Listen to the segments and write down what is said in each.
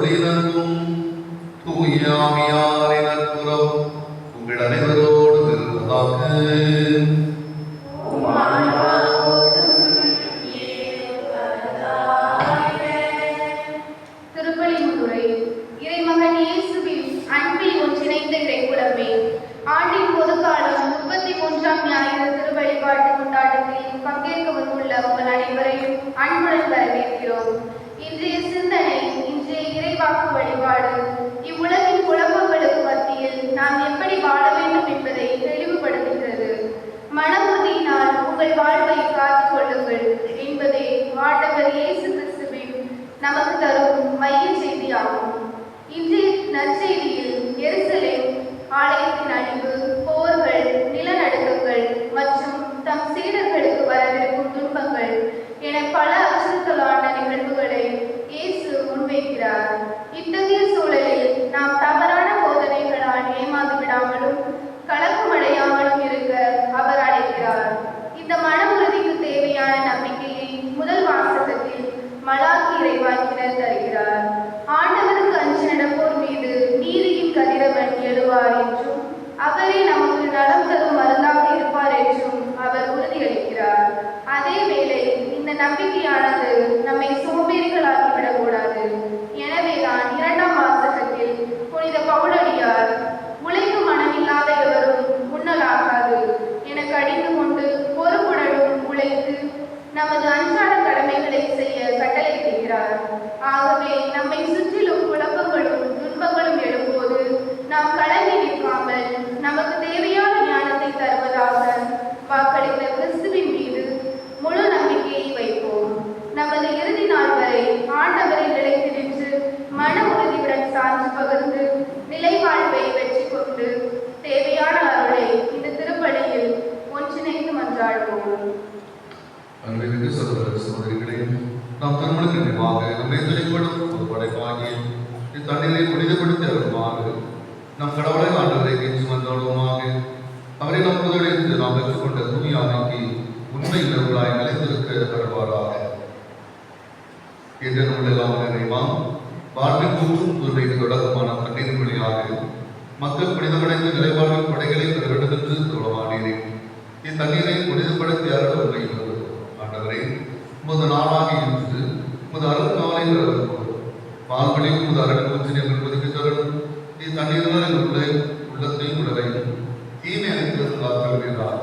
கடவுளின் அன்பும் தூய ஆவியாரின் நட்புறவும் உங்கள் அனைவரோடு இருப்பதாக. ஆண்டின் பொதுக்காலம் 33ஆம் ஞாயிறு திருவழிபாட்டு கொண்டாட்டத்தில் பங்கேற்க வந்துள்ள உங்கள் அனைவரையும் அன்புடன் வரவேற்கிறோம். இன்றைய சிந்தனை, இன்றைய இறைவாக்கு வழிபாடு இவ்வுலகின் குழப்பங்களுக்கு மத்தியில் நாம் எப்படி வாழ வேண்டும் என்பதை தெளிவுபடுத்துகிறது. மனமுறுதியினால் உங்கள் வாழ்வை காத்துக் கொள்ளுங்கள் என்பதே ஆண்டவர் இயேசு கிறிஸ்துவின் நமக்கு தரும் மைய செய்தியாகும். இன்றைய நற்செய்தியில் எருசலேம் ஆலயத்தின் அழிவு, போர்கள், நிலநடுக்கங்கள் மற்றும் தம் சீடர்களுக்கு வரவிருக்கும் துன்பங்கள் என பல அச்சுறுத்தலான நிகழ்வுகளை இயேசு முன்வைக்கிறார். இத்தகைய சூழலில் நாம் தவறான போதனைகளால் ஏமாந்து விடாமலும் கலக்கமடையாமலும் இருக்க அவர் அழைக்கிறார். இந்த மன உறுதிக்கு தேவையான நம்பிக்கையை முதல் வாசகத்தில் மலாக்கி இறைவாக்கினர் தருகிறார். ஆண்டவருக்கு அஞ்சி நடப்போர் மீது நீதியின் கதிரவன் எழுவார் என்றும் அவரே நமக்கு நலம் தரும் மருந்தாக இருப்பார் என்றும் அவர் உறுதியளிக்கிறார். அதே வேளை இந்த நம்பிக்கையானது நம்மை சோம்பேறிகளாக்கிவிடக்கூடாது. எனவேதான் 2ஆம் வாசகத்தில் புனித பவுலடியார் உழைக்கும் மனமில்லாத எவரும் உண்ணலாகாது என கடிந்து கொண்டு பொறுப்புடனும் உழைத்து நமது அன்றாட கடமைகளை செய்ய கட்டளையிடுகிறார். ஆகவே நம்மை சுற்றிலும் குழப்பங்களும் துன்பங்களும் எழும்போது நாம் கலங்கி நிற்காமல் நமக்கு தேவையான ஞானத்தை தருவதாக வாக்களித்த கிறிஸ்துவின் மீது முழு நம்பிக்கையை வைப்போம். நமது இறுதி நாள் வரை ஆண்டவரை நிலைத்து நின்று மன உறுதியுடன் சான்று பகிர்ந்து நிலைவாழ்வை வெற்றி கொண்டு தேவையான அருளை இந்த திருப்பலியில் ஒன்றிணைந்து மன்றாடுவோம். அன்பிற்கு சகோதர சகோதரிகளையும் நாம் திருமணக்கு நினைவாக நம்மை தலைப்படும் ஒரு படைப்பாகி இத்தண்ணீரை புனிதப்படுத்தி அருள்மாறு நம் கடவுளை ஆண்டவரை கெஞ்சி மன்றாடுவோமாக. அவரை நம் புதவிலிருந்து நாம் பெற்றுக்கொண்ட தூய ஆணைக்கு உண்மை நிலவுகளாய் நிலைத்திருக்க அருள்வாராக. என்ற நூலெல்லாம் நிறைவாம் வாழ்வின் கூற்றும் தூய்மைக்கு தொடக்கமான தண்ணீரின் வழியாக மக்கள் புனிதமடைந்த நிலைவாழ்வின் படைகளை பெறவேண்டுமென்று தோழமானேன். இத்தண்ணீரை புனிதப்படுத்தி அருள் உண்மையில் ஆண்டவரே, உமது நாளாகி இன்று உமது அருள்காலை வாழ்வழியும் உமது அருள் ஊற்றினை என்பதற்கு தருணம் இத்தண்ணீரினால் உள்ளத்தையும் உடலையும் தீமை அளிக்கிறது காத்துள்ளார்.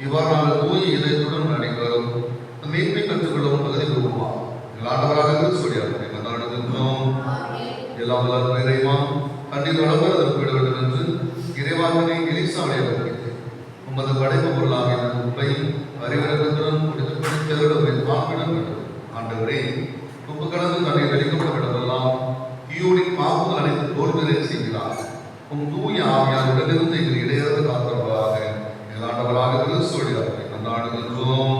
இவ்வாறான தூய இதயத்துடன் அனைவரும் மீட்பை கற்றுக்கொள்ளவும் பகுதி விரும்புமா ஆண்டவராக சொல்லியார் எல்லாம் வளர்ந்த இறைவா தண்ணீர் வளர்ந்து அதற்கு விட வேண்டும் என்று இறைவாகனை எலிசாவுடைய வருகிறது. உமது படைப்பு பொருளாக உப்பை அறிவிறக்கத்துடன் முடித்துவிடம் காப்பிடம் வேண்டும். ஆண்டவரே, உப்பு கடந்து தன்னை வெளிக்கப்பட விடமெல்லாம் ஈயோனின் பாவங்கள் அனைத்து தோல்விகளை செய்கிறார். தூய ஆவியார் உடலிருந்து எங்கள் இடையறது காத்தவர்களாக ஆண்டவராக கிறிஸ்துவியார் கொண்டாடுகின்றோம்.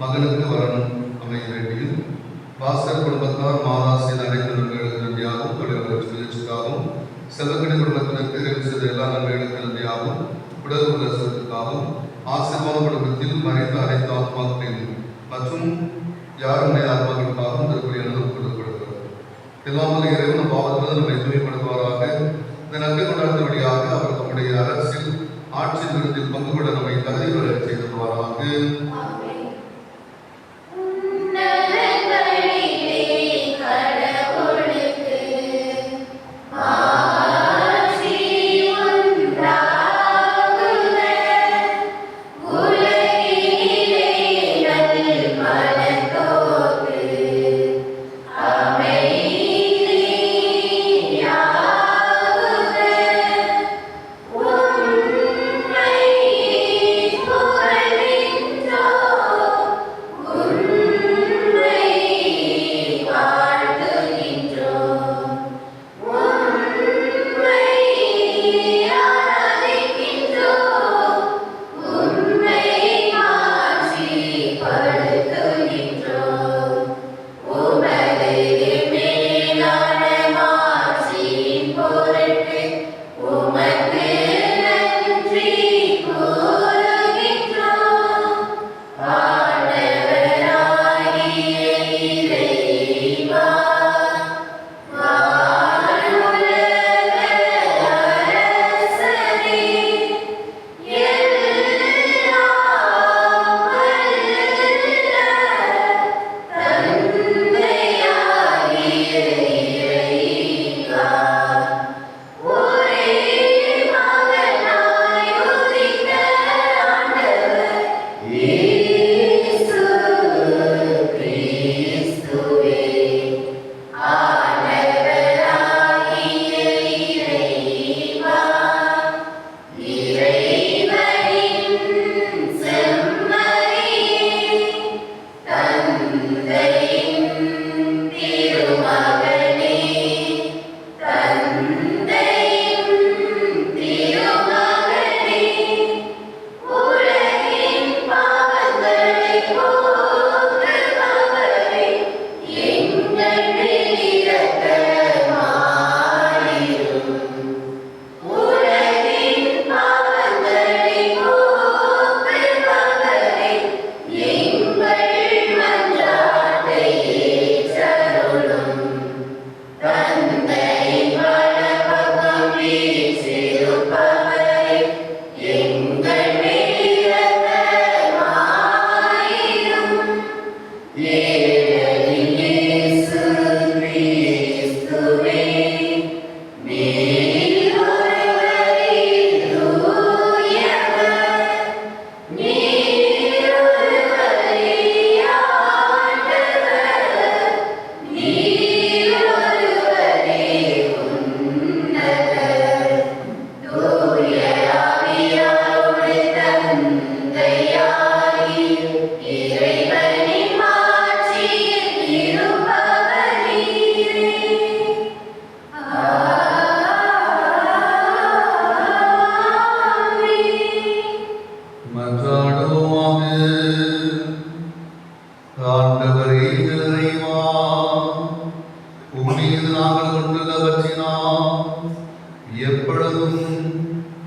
மகனுக்கு வரணும் அமைய வேண்டியும் பாஸ்கர் குடும்பத்தார் மாதாசின் அனைத்து நன்மைகளுக்கு நன்றியாகவும் தொழில் முயற்சிக்காகவும் செல்வக்கணி குடும்பத்தினருக்கு செய்த எல்லா நன்மைகளுக்கு நன்றியாகவும் உடல் உலகத்திற்காகவும் ஆசீர்வாத குடும்பத்தில் மறைந்த அனைத்து ஆத்மாக்களின் மற்றும் யாருடைய ஆத்மாக்களுக்காகவும் திருப்பதி அனுபவம் கொடுக்கப்படுகிறது. எல்லாம் இறைவன் பாவத்திலிருந்து நம்மை தூய்மைப்படுத்துவாராக. இந்த நன்மை கொண்டாடுத்த வழியாக அவர் உம்முடைய அரசில் ஆட்சி விருந்தில் பங்கு கொள்ள நம்மை தகுதி பெற செய்தவாறாக.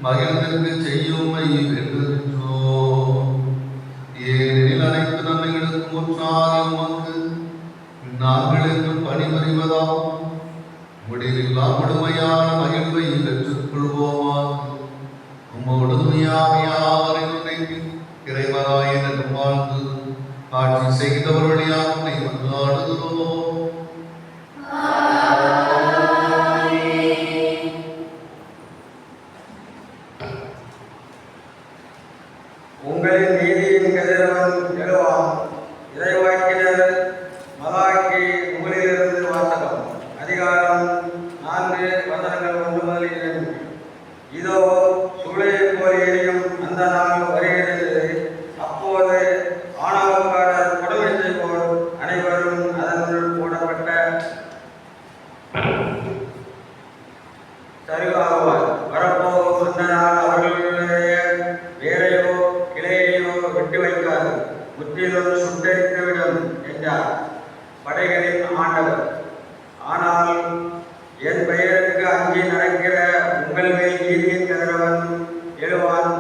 மகிழ்ந்திற்கு செய்யுமை வென்றுகின்றோம். ஏனெனில் அனைத்து நன்மைகளுக்கும் முற்றாக உமக்கு நாங்கள் என்று பணிபுரிவதாம் முடிவில்லா முழுமையான மகிழ்வை பெற்றுக்கொள்வோமாக. உம்மோடு யாவரையும் இறைவராய் என்று வாழ்ந்து ஆட்சி செய்தவர் வழியாக உம்மை மன்றாடுகிறோம். உங்களின் நீதியின் கதிரவன் எழுவான். இறைவாக்கினர் மலாக்கி நூலிலிருந்து வாசகம். அதிகாரம் 4 வசனங்கள் 1 முதல் 2. இதோ சூளையைப் போல் எரியும் அந்த நாள் வருகிறது. அப்போது ஆணவக்காரர் கொடுமை செய்வோர் அனைவரும் அதனுள் போடப்பட்ட சருகாகுவார். வரப்போகும் அந்த நாள் அவர்களுடைய வேரையோ கிளையையோ விட்டு வைக்காது, முற்றிலும் சுட்டெரித்துவிடும் என்றார் படைகளின் ஆண்டவர். ஆனால் என் பெயருக்கு அஞ்சி நடக்கிற உங்கள் மேல் நீதியின் கதிரவன் எழுவான்.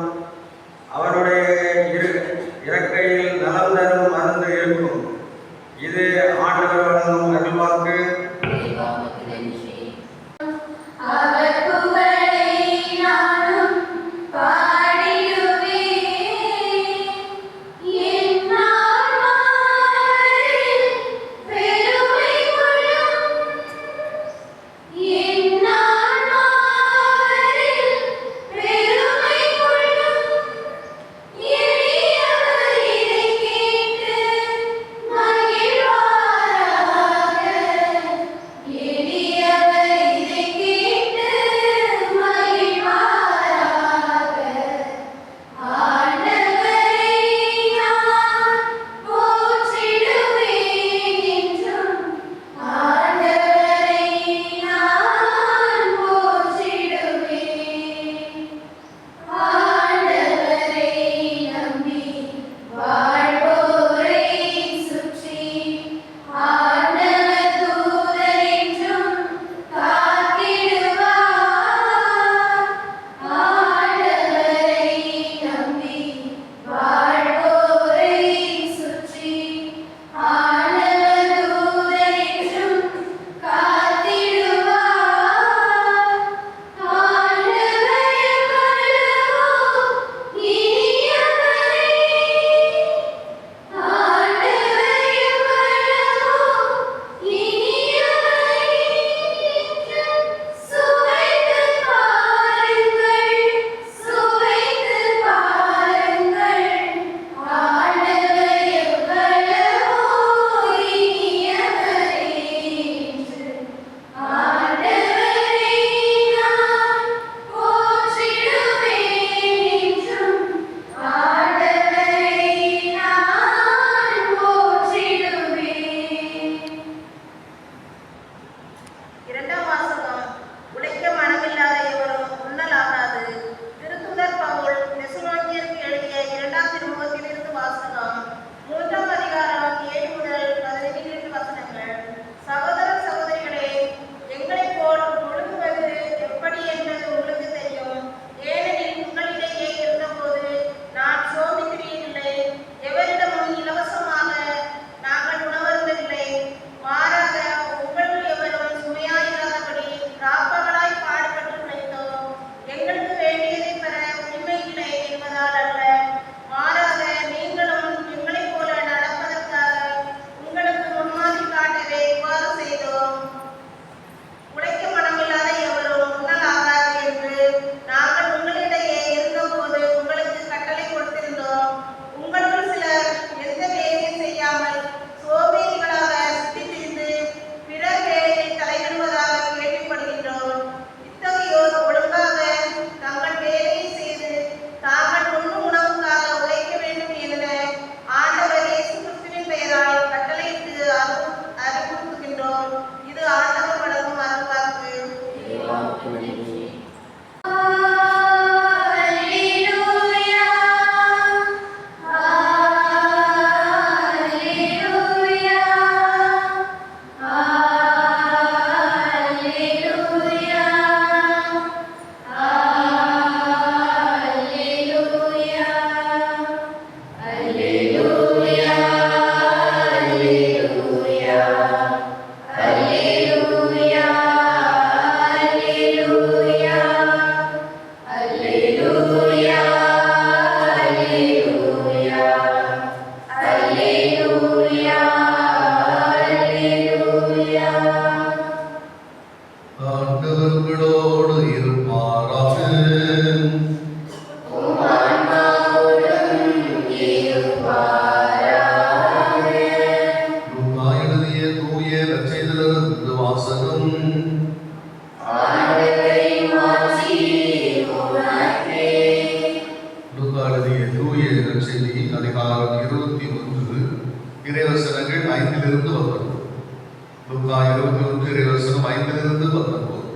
5 வந்தபோது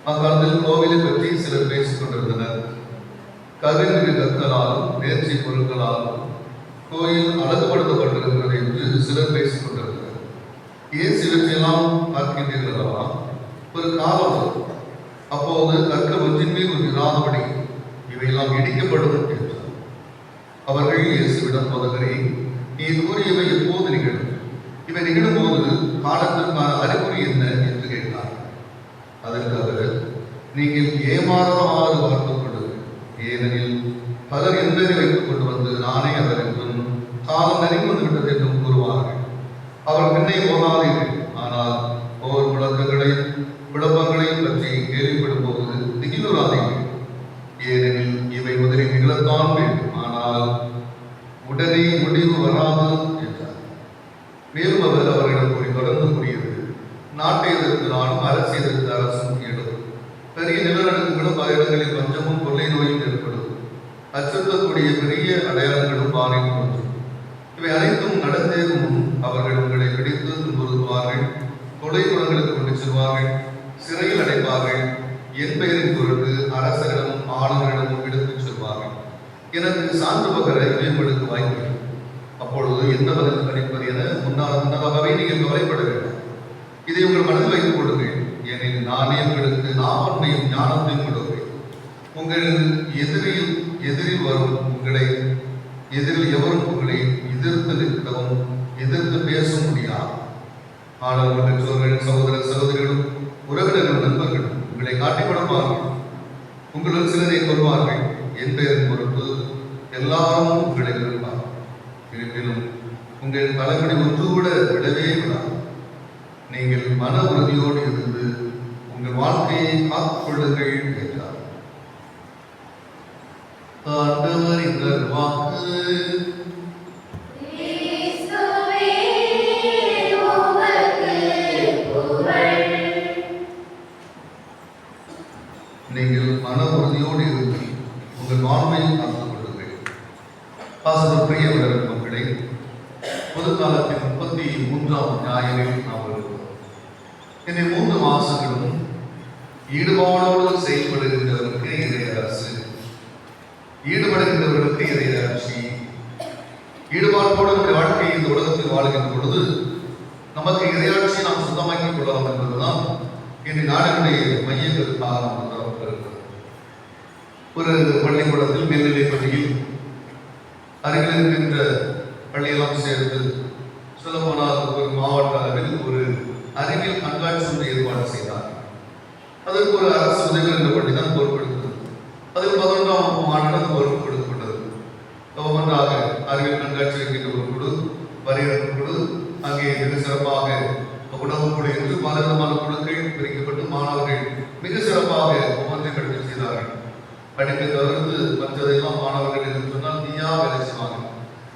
அக்காலத்தில் கோவிலை பற்றி சிலர் பேசிக் கொண்டிருந்தனர். கருமிகு கற்களாலும் நேர்ச்சி பொருட்களாலும் கோயில் அழகுபடுத்தப்பட்டிருக்கிறது என்று சிலர் பேசிக் கொண்டிருந்தனர். இயேசு இவற்றையெல்லாம் பார்க்கின்றீர்களா? ஒரு காலம் வரும். அப்போது கற்கள் ஒன்றின் மேல் ஒரு இராதபடி இவையெல்லாம் இடிக்கப்படும் என்றார். அவர்கள் இயேசுவிடம், போதகரே, நீ கூறியவை எப்போது நிகழும்? இவை நிகழும் போது காலத்திற்கான அறிகுறி என்ன என்று கேட்டார். அதற்கு அவர், நீங்கள் ஏமாறாமாறு பார்த்துக் கொள்ளுங்கள். ஏனெனில் பலர் என்பதை வைத்துக் கொண்டு வந்து நானே அவர் என்றும் காலம் நெருங்கி வந்துவிட்டது என்றும் கூறுவார்கள். அவர் பின்னே போகாதீர்கள். ஆனால் ஒவ்வொரு முழக்கங்களையும் குழப்பங்களையும் பற்றி கேள்விப்படும் போது திகிலுறாதீர்கள். ஏனெனில் இவை முதலில் நிகழத்தான் வேண்டும், ஆனால் உடனே முடிவு வராது என்றார். மேலும் அவர் அவர்களிடம் கூறி தொடர்ந்து கூறியது, நாட்டை எதிர்த்து நாடும் அரசை எதிர்த்து அரசும் எழும். பெரிய நிலநடுக்கங்களும் பல இடங்களில் பஞ்சமும் கொள்ளை நோயும் ஏற்படும். அச்சுறுத்தக்கூடிய பெரிய அடையாளங்களும் வானில் தோன்றும். இவை அனைத்தும் நடந்தேறும் அவர்கள் உங்களை பிடித்து துன்புறுத்துவார்கள், கொலை குளங்களுக்கு கொண்டு செல்வார்கள், சிறையில் அடைப்பார்கள். என் பெயரின் பொருட்டு அரசரிடமும் ஆளுநரிடமும் எடுத்துச் செல்வார்கள். எனக்கு சான்று பகர இவை உங்களுக்கு வாய்ப்பு. அப்பொழுது என்ன பதில் அளிப்பது என முன்னதாகவே நீங்கள் கவலைப்பட வேண்டும். இதை உங்கள் மனதில் வைத்துக் கொள்ளுங்கள். ஏனெனில் நானே உங்களுக்கு நாமத்தையும் ஞானத்தையும் கொடுப்பேன். உங்கள் எதிரில் வரும் எதிரில் எவரும் உங்களை எதிர்த்து நிற்கவும் எதிர்த்து பேச முடியாது. ஆனால் உங்கள் பெற்றோர்கள், சகோதர சகோதரிகளும் உறவினர்கள், நண்பர்களும் உங்களை காட்டிக்கொடுப்பார்கள். உங்களுள் சிலரை கொள்வார்கள். என் பெயரின் பொருட்டு எல்லாரும் உங்களை விரும்பார்கள். இருப்பினும் உங்கள் தலைமுறை ஒன்று கூட விடவே விடாது. நீங்கள் மன உறுதியோடு இருந்து உங்கள் வாழ்க்கையை காத்துக் கொள்ளுங்கள் என்றார். ஆண்டவரின் வாக்கு. நீங்கள் மன உறுதியோடு இருந்து உங்கள் வாழ்வையை காத்துக் கொள்ளுங்கள். பாசன பிரியவர்கள் மக்களை, பொது காலத்தின் 33ஆம் ஞாயிறில் நாம் இருக்கிறோம். இந்த 3 மாசங்களும் ஈடுபாடோடு செயல்படுகின்றவருக்கு இறை அரசு, ஈடுபடுகின்றவர்களுக்கு இறை ஆட்சி. ஈடுபாட்டோடு நம்முடைய வாழ்க்கையை இந்த உலகத்தில் வாழ்கின்ற பொழுது நமக்கு இறையாட்சியை நாம் சுத்தமாக்கிக் கொள்ளலாம் என்பதுதான் இன்று நாடுகளுடைய மையங்களுக்காக நாம் தரப்பட்டிருக்கிறது. ஒரு பள்ளிக்கூடத்தில் மேல்நிலை பள்ளியில் அருகில் இருக்கின்ற பள்ளியெல்லாம் சேர்ந்து சொல்லப்போனால் ஒரு மாவட்ட அளவில் ஒரு அறிவியல் கண்காட்சி ஒன்று ஏற்பாடு செய்தார். அதற்கு ஒரு அரசு உதவி என்ற பள்ளி தான் பொறுப்பெடுத்தது. அதில் 11ஆம் வகுப்பு மாணவர்கள் பொறுப்பு கொடுக்கப்பட்டது. ஒவ்வொன்றாக அறிவியல் கண்காட்சி வைக்கின்ற ஒரு குழு, வரையறுப்பு குழு, அங்கே மிக சிறப்பாக உணவு குழு என்று பல விதமான குழுக்கள் பிரிக்கப்பட்டு மாணவர்கள் மிக சிறப்பாக ஒவ்வொன்றை படிப்பு செய்தார்கள். படிப்பை தவிர்த்து மற்றதெல்லாம் மாணவர்கள் என்று சொன்னால் தீயா வேலை செய்வாங்க.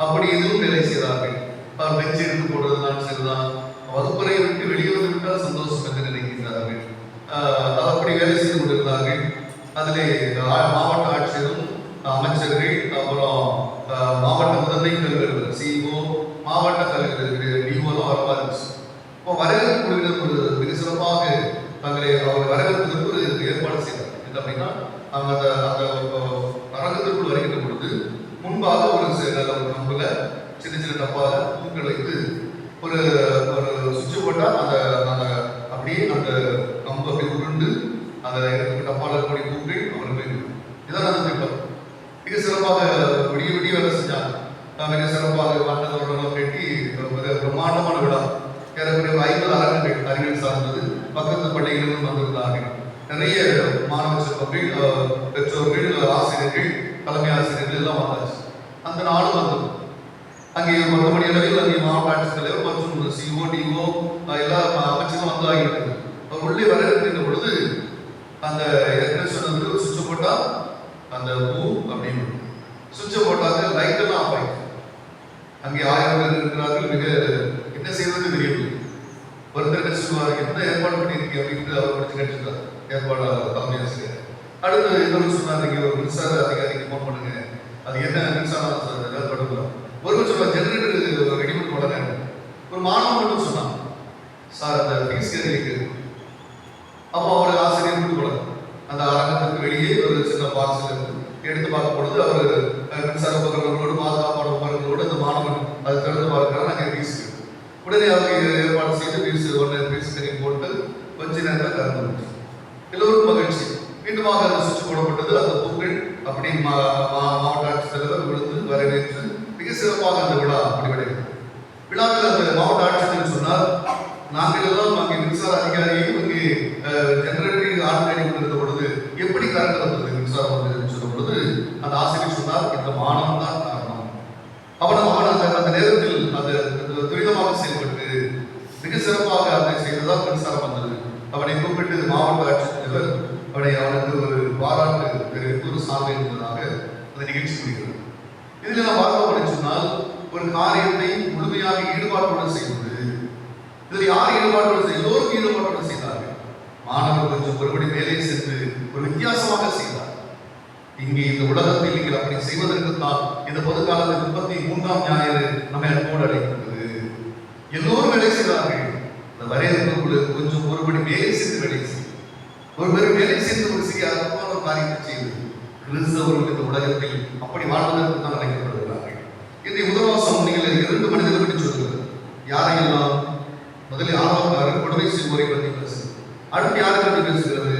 அப்படி எதுவும் வேலை செய்தார்கள். அவர் பெஞ்ச் எடுத்து போடுறதுதான் சரிதான், வகுப்பறை விட்டு வெளியே வந்து விட்டால் சந்தோஷம் என்று நினைக்கின்றார்கள். அப்படி வேலை செய்து கொண்டிருந்தார்கள். அதிலே மாவட்ட ஆட்சியரும், அமைச்சர்கள், அப்புறம் மாவட்ட முதன்மை கல்வி அலுவலர் சிஓ, மாவட்ட கல்வி டிஓலாம் வரமா இருந்துச்சு. இப்போ வரவேற்பு குழுவினர் ஒரு மிக சிறப்பாக தங்களை அவர் வரவேற்பதற்கு ஒரு ஏற்பாடு செய்தார். என்ன அப்படின்னா, அவங்க அந்த அரங்கத்திற்குள் வருகின்ற பொழுது முன்பாக ஒரு கம்புல சின்ன சின்ன டப்பால பூக்கள் வைத்து ஒரு சுவிட்ச் போட்டால் அந்த அப்படியே அந்த கம்பு அப்படி உருண்டு அந்த டப்பால இருக்கக்கூடிய பூக்கள் அவர்கள் இதான் அந்த திட்டம். மிக சிறப்பாக விடிய வேலை செஞ்சாங்க. மிக சிறப்பாக வண்ணத்தோடலாம் கட்டி பிரம்மாண்டமான விழா. ஏறக்குறைய 50 அரங்குகள் அறிவியல் சார்ந்தது. பக்கத்து பள்ளிகளிலும் வந்திருந்தார்கள். நிறைய மாணவ செல்வங்கள், பெற்றோர்கள், ஆசிரியர்கள், தலைமை ஆசிரியர்கள் எல்லாம் வந்தாச்சு. அந்த நாளும் வந்தது. அங்கே 10 மணி அளவில் அங்கே மாவட்ட ஆட்சித்தலைவர் மற்றும் சிஓ, டிஓ எல்லா அமைச்சரும் வந்து ஆகிவிட்டது. அவர் உள்ளே வர இருக்கின்ற பொழுது அந்த சொன்னது சுவிட்சை போட்டா அந்த பூ அப்படின்னு சுவிட்சை போட்டாங்க, லைட் எல்லாம் ஆஃப் ஆயிடுச்சு. அங்கே 1000 பேர் இருக்கிறார்கள். மிக என்ன செய்வதற்கு தெரியவில்லை. ஒருத்தர் என்ன சொல்லுவார், என்ன ஏற்பாடு பண்ணியிருக்கீங்க அப்படின்ட்டு அவர் படிச்சு கேட்டுருக்கார் ஏற்பாடு தலைமை ஆசிரியர். அடுத்து இன்னொரு சொன்னார், நீங்க ஒரு மின்சார அதிகாரிக்கு ஃபோன் பண்ணுங்க, அது என்ன மின்சாரம் ஏற்பாடு. ஒருவர் சொல்லுவார், ஜெனரேட்டர் ரெடிமேட் உடனே. ஒரு மாணவன் மட்டும் சொன்னான், சார் அந்த ஃபீஸ் கேள்விக்கு எடுத்து பார்க்கும் பொழுது அவர் மின்சார உபகரணங்களோடு பாதுகாப்பான உபகரணங்களோடு அந்த மாணவன் அதை திறந்து பார்க்கிறார். அங்கே வீசு உடனே அவங்க ஏற்பாடு செய்து வீசு ஒன்று வீசுக்கறி போட்டு கொஞ்ச நேரத்தில் கறந்து எல்லோருக்கும் மகிழ்ச்சி. மீண்டுமாக அந்த சுவிட்ச் போடப்பட்டது. அந்த பூக்கள் அப்படி மாவட்ட ஆட்சித்தலைவர் விழுந்து வரவேற்று மிக சிறப்பாக அந்த விழா முடிவடைகிறது. விழாவில் அந்த மாவட்ட ஆட்சித்தலைவர் சொன்னார், நாங்கள் எல்லாம் அங்கே மின்சார அதிகாரியும் இங்கே ஜெனரேட்டரில் ஆட்களை கொண்டிருந்த பொழுது எப்படி கரண்ட் வந்தது மின்சாரம் வந்தது சொல்லும் பொழுது அந்த ஆசிரியர் சொன்னார், இந்த மாணவன் தான் காரணம். அவன் அந்த நேரத்தில் அது துரிதமாக செயல்பட்டு மிக சிறப்பாக அதை செய்ததால் மின்சாரம் வந்தது. அவனை கூப்பிட்டு மாவட்ட ஆட்சித்தலைவர் அவனுக்கு ஒரு பாராட்டு தெரிவித்து ஒரு சாதனை என்பதாக அந்த நிகழ்ச்சி முடிகிறது. இதில் நாம் பார்த்தோம் சொன்னால் ஒரு காரியத்தை முழுமையாக ஈடுபாட்டோடு செய்வது. இதில் யார் ஈடுபாட்டோடு செய்ய எல்லோருக்கும் ஈடுபாட்டோடு செய்தார்கள். மாணவர் கொஞ்சம் ஒருபடி மேலே சென்று ஒரு வித்தியாசமாக செய்தார். இங்கே இந்த உலகத்தில் நீங்கள் அப்படி செய்வதற்கு தான் இந்த பொதுக்காலத்தில் 33ஆம் ஞாயிறு நம்மை அன்போடு அழைக்கிறது. எல்லோரும் வேலை செய்தார்கள். இந்த வரையறுப்புக்குள்ள கொஞ்சம் ஒருபடி மேலே சென்று வேலை செய்யும் ஒரு பேர் வேலை செய்து ஒரு சிறிய அற்பமான ஒரு காரியத்தை செய்து கிறிஸ்தவர்கள் இந்த உலகத்தில் அப்படி வாழ்வதற்கு தான் அழைக்கப்படுகிறார்கள். இன்றைய முதல்வாசம் நீங்கள் 2 மனிதர்கள் பற்றி சொல்கிறது. யாரையெல்லாம் முதலில் ஆரம்பக்காரர் கொடுமை செய்வோரை பற்றி பேசுகிறது. அடுத்து யாரை பற்றி பேசுகிறது?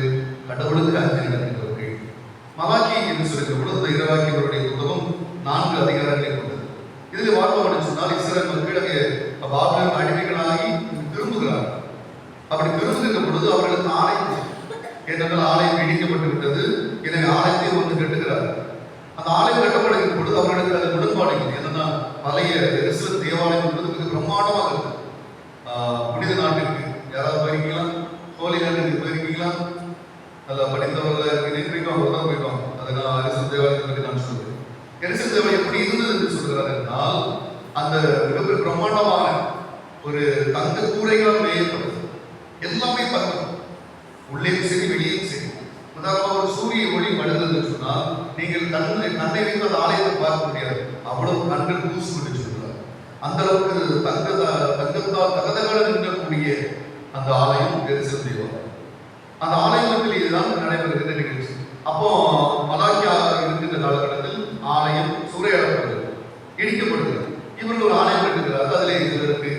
கடவுளுக்கு அஞ்சலி நடக்கிறவர்கள். மலாக்கி என்று சொல்லுகிற பொழுது இறைவாக்கியவருடைய புத்தகம் 4 அதிகாரங்களை கொண்டது. இதில் வாழ்வோம் சொன்னால் இஸ்ரேல் மக்கள் அங்கே பாபிலோன் அடிமைகளாகி திரும்புகிறார்கள். அப்படி திரும்புகின்ற பொழுது அவர்களுக்கு ஆலயம் ஏனென்றால் ஆலயம் இடிக்கப்பட்டு விட்டது. எனவே ஆலயத்தை வந்து கட்டுகிறார். அந்த ஆலயம் கட்டப்படுகின்ற பொழுது அவர்களுக்கு அது உடன்பாடு இல்லை. என்னன்னா பழைய எருசலேம் தேவாலயம் என்பது மிக பிரம்மாண்டமாக இருக்கு. புனித நாட்டிற்கு யாராவது போயிருக்கீங்களா? ஹோலி நாட்டுக்கு போயிருக்கீங்களா? நல்லா படித்தவர்கள் நினைக்கிறீங்களோ அவங்க தான் போயிருவாங்க. அதை நான் எருசலேம் தேவாலயத்தை பற்றி நான் சொல்றேன். எருசலேம் தேவாலயம் எப்படி இருந்தது என்று சொல்கிறார் என்றால் அந்த மிகப்பெரிய பிரம்மாண்டமான ஒரு தங்க கூரைகளால் மேயப்பட்டது. எல்லாமே தங்கம், உள்ளேயும் சரி வெளியும் சரி. உதாரணமாக ஒரு சூரிய ஒளி படுகிறது சொன்னால் நீங்கள் கண்ணை வைத்து அந்த ஆலயத்தை பார்க்க முடியாது. அவ்வளவு கண்கள் பூசப்பட்டு சொல்கிறார். அந்த அளவுக்கு தங்கத்தால் தகதகல நின்றக்கூடிய அந்த ஆலயம் எருசலேம் தேவாலயம். அந்த ஆலயத்தில் இதுதான் நடைபெறுகின்ற நிகழ்ச்சி. அப்போ மலாக்கியா இருக்கின்ற காலகட்டத்தில் ஆலயம் சூறையாடப்படுகிறது, இடிக்கப்படுகிறது. இவர்கள் ஒரு ஆலயம் கட்டுகிறார்கள். அதிலே சிலருக்கு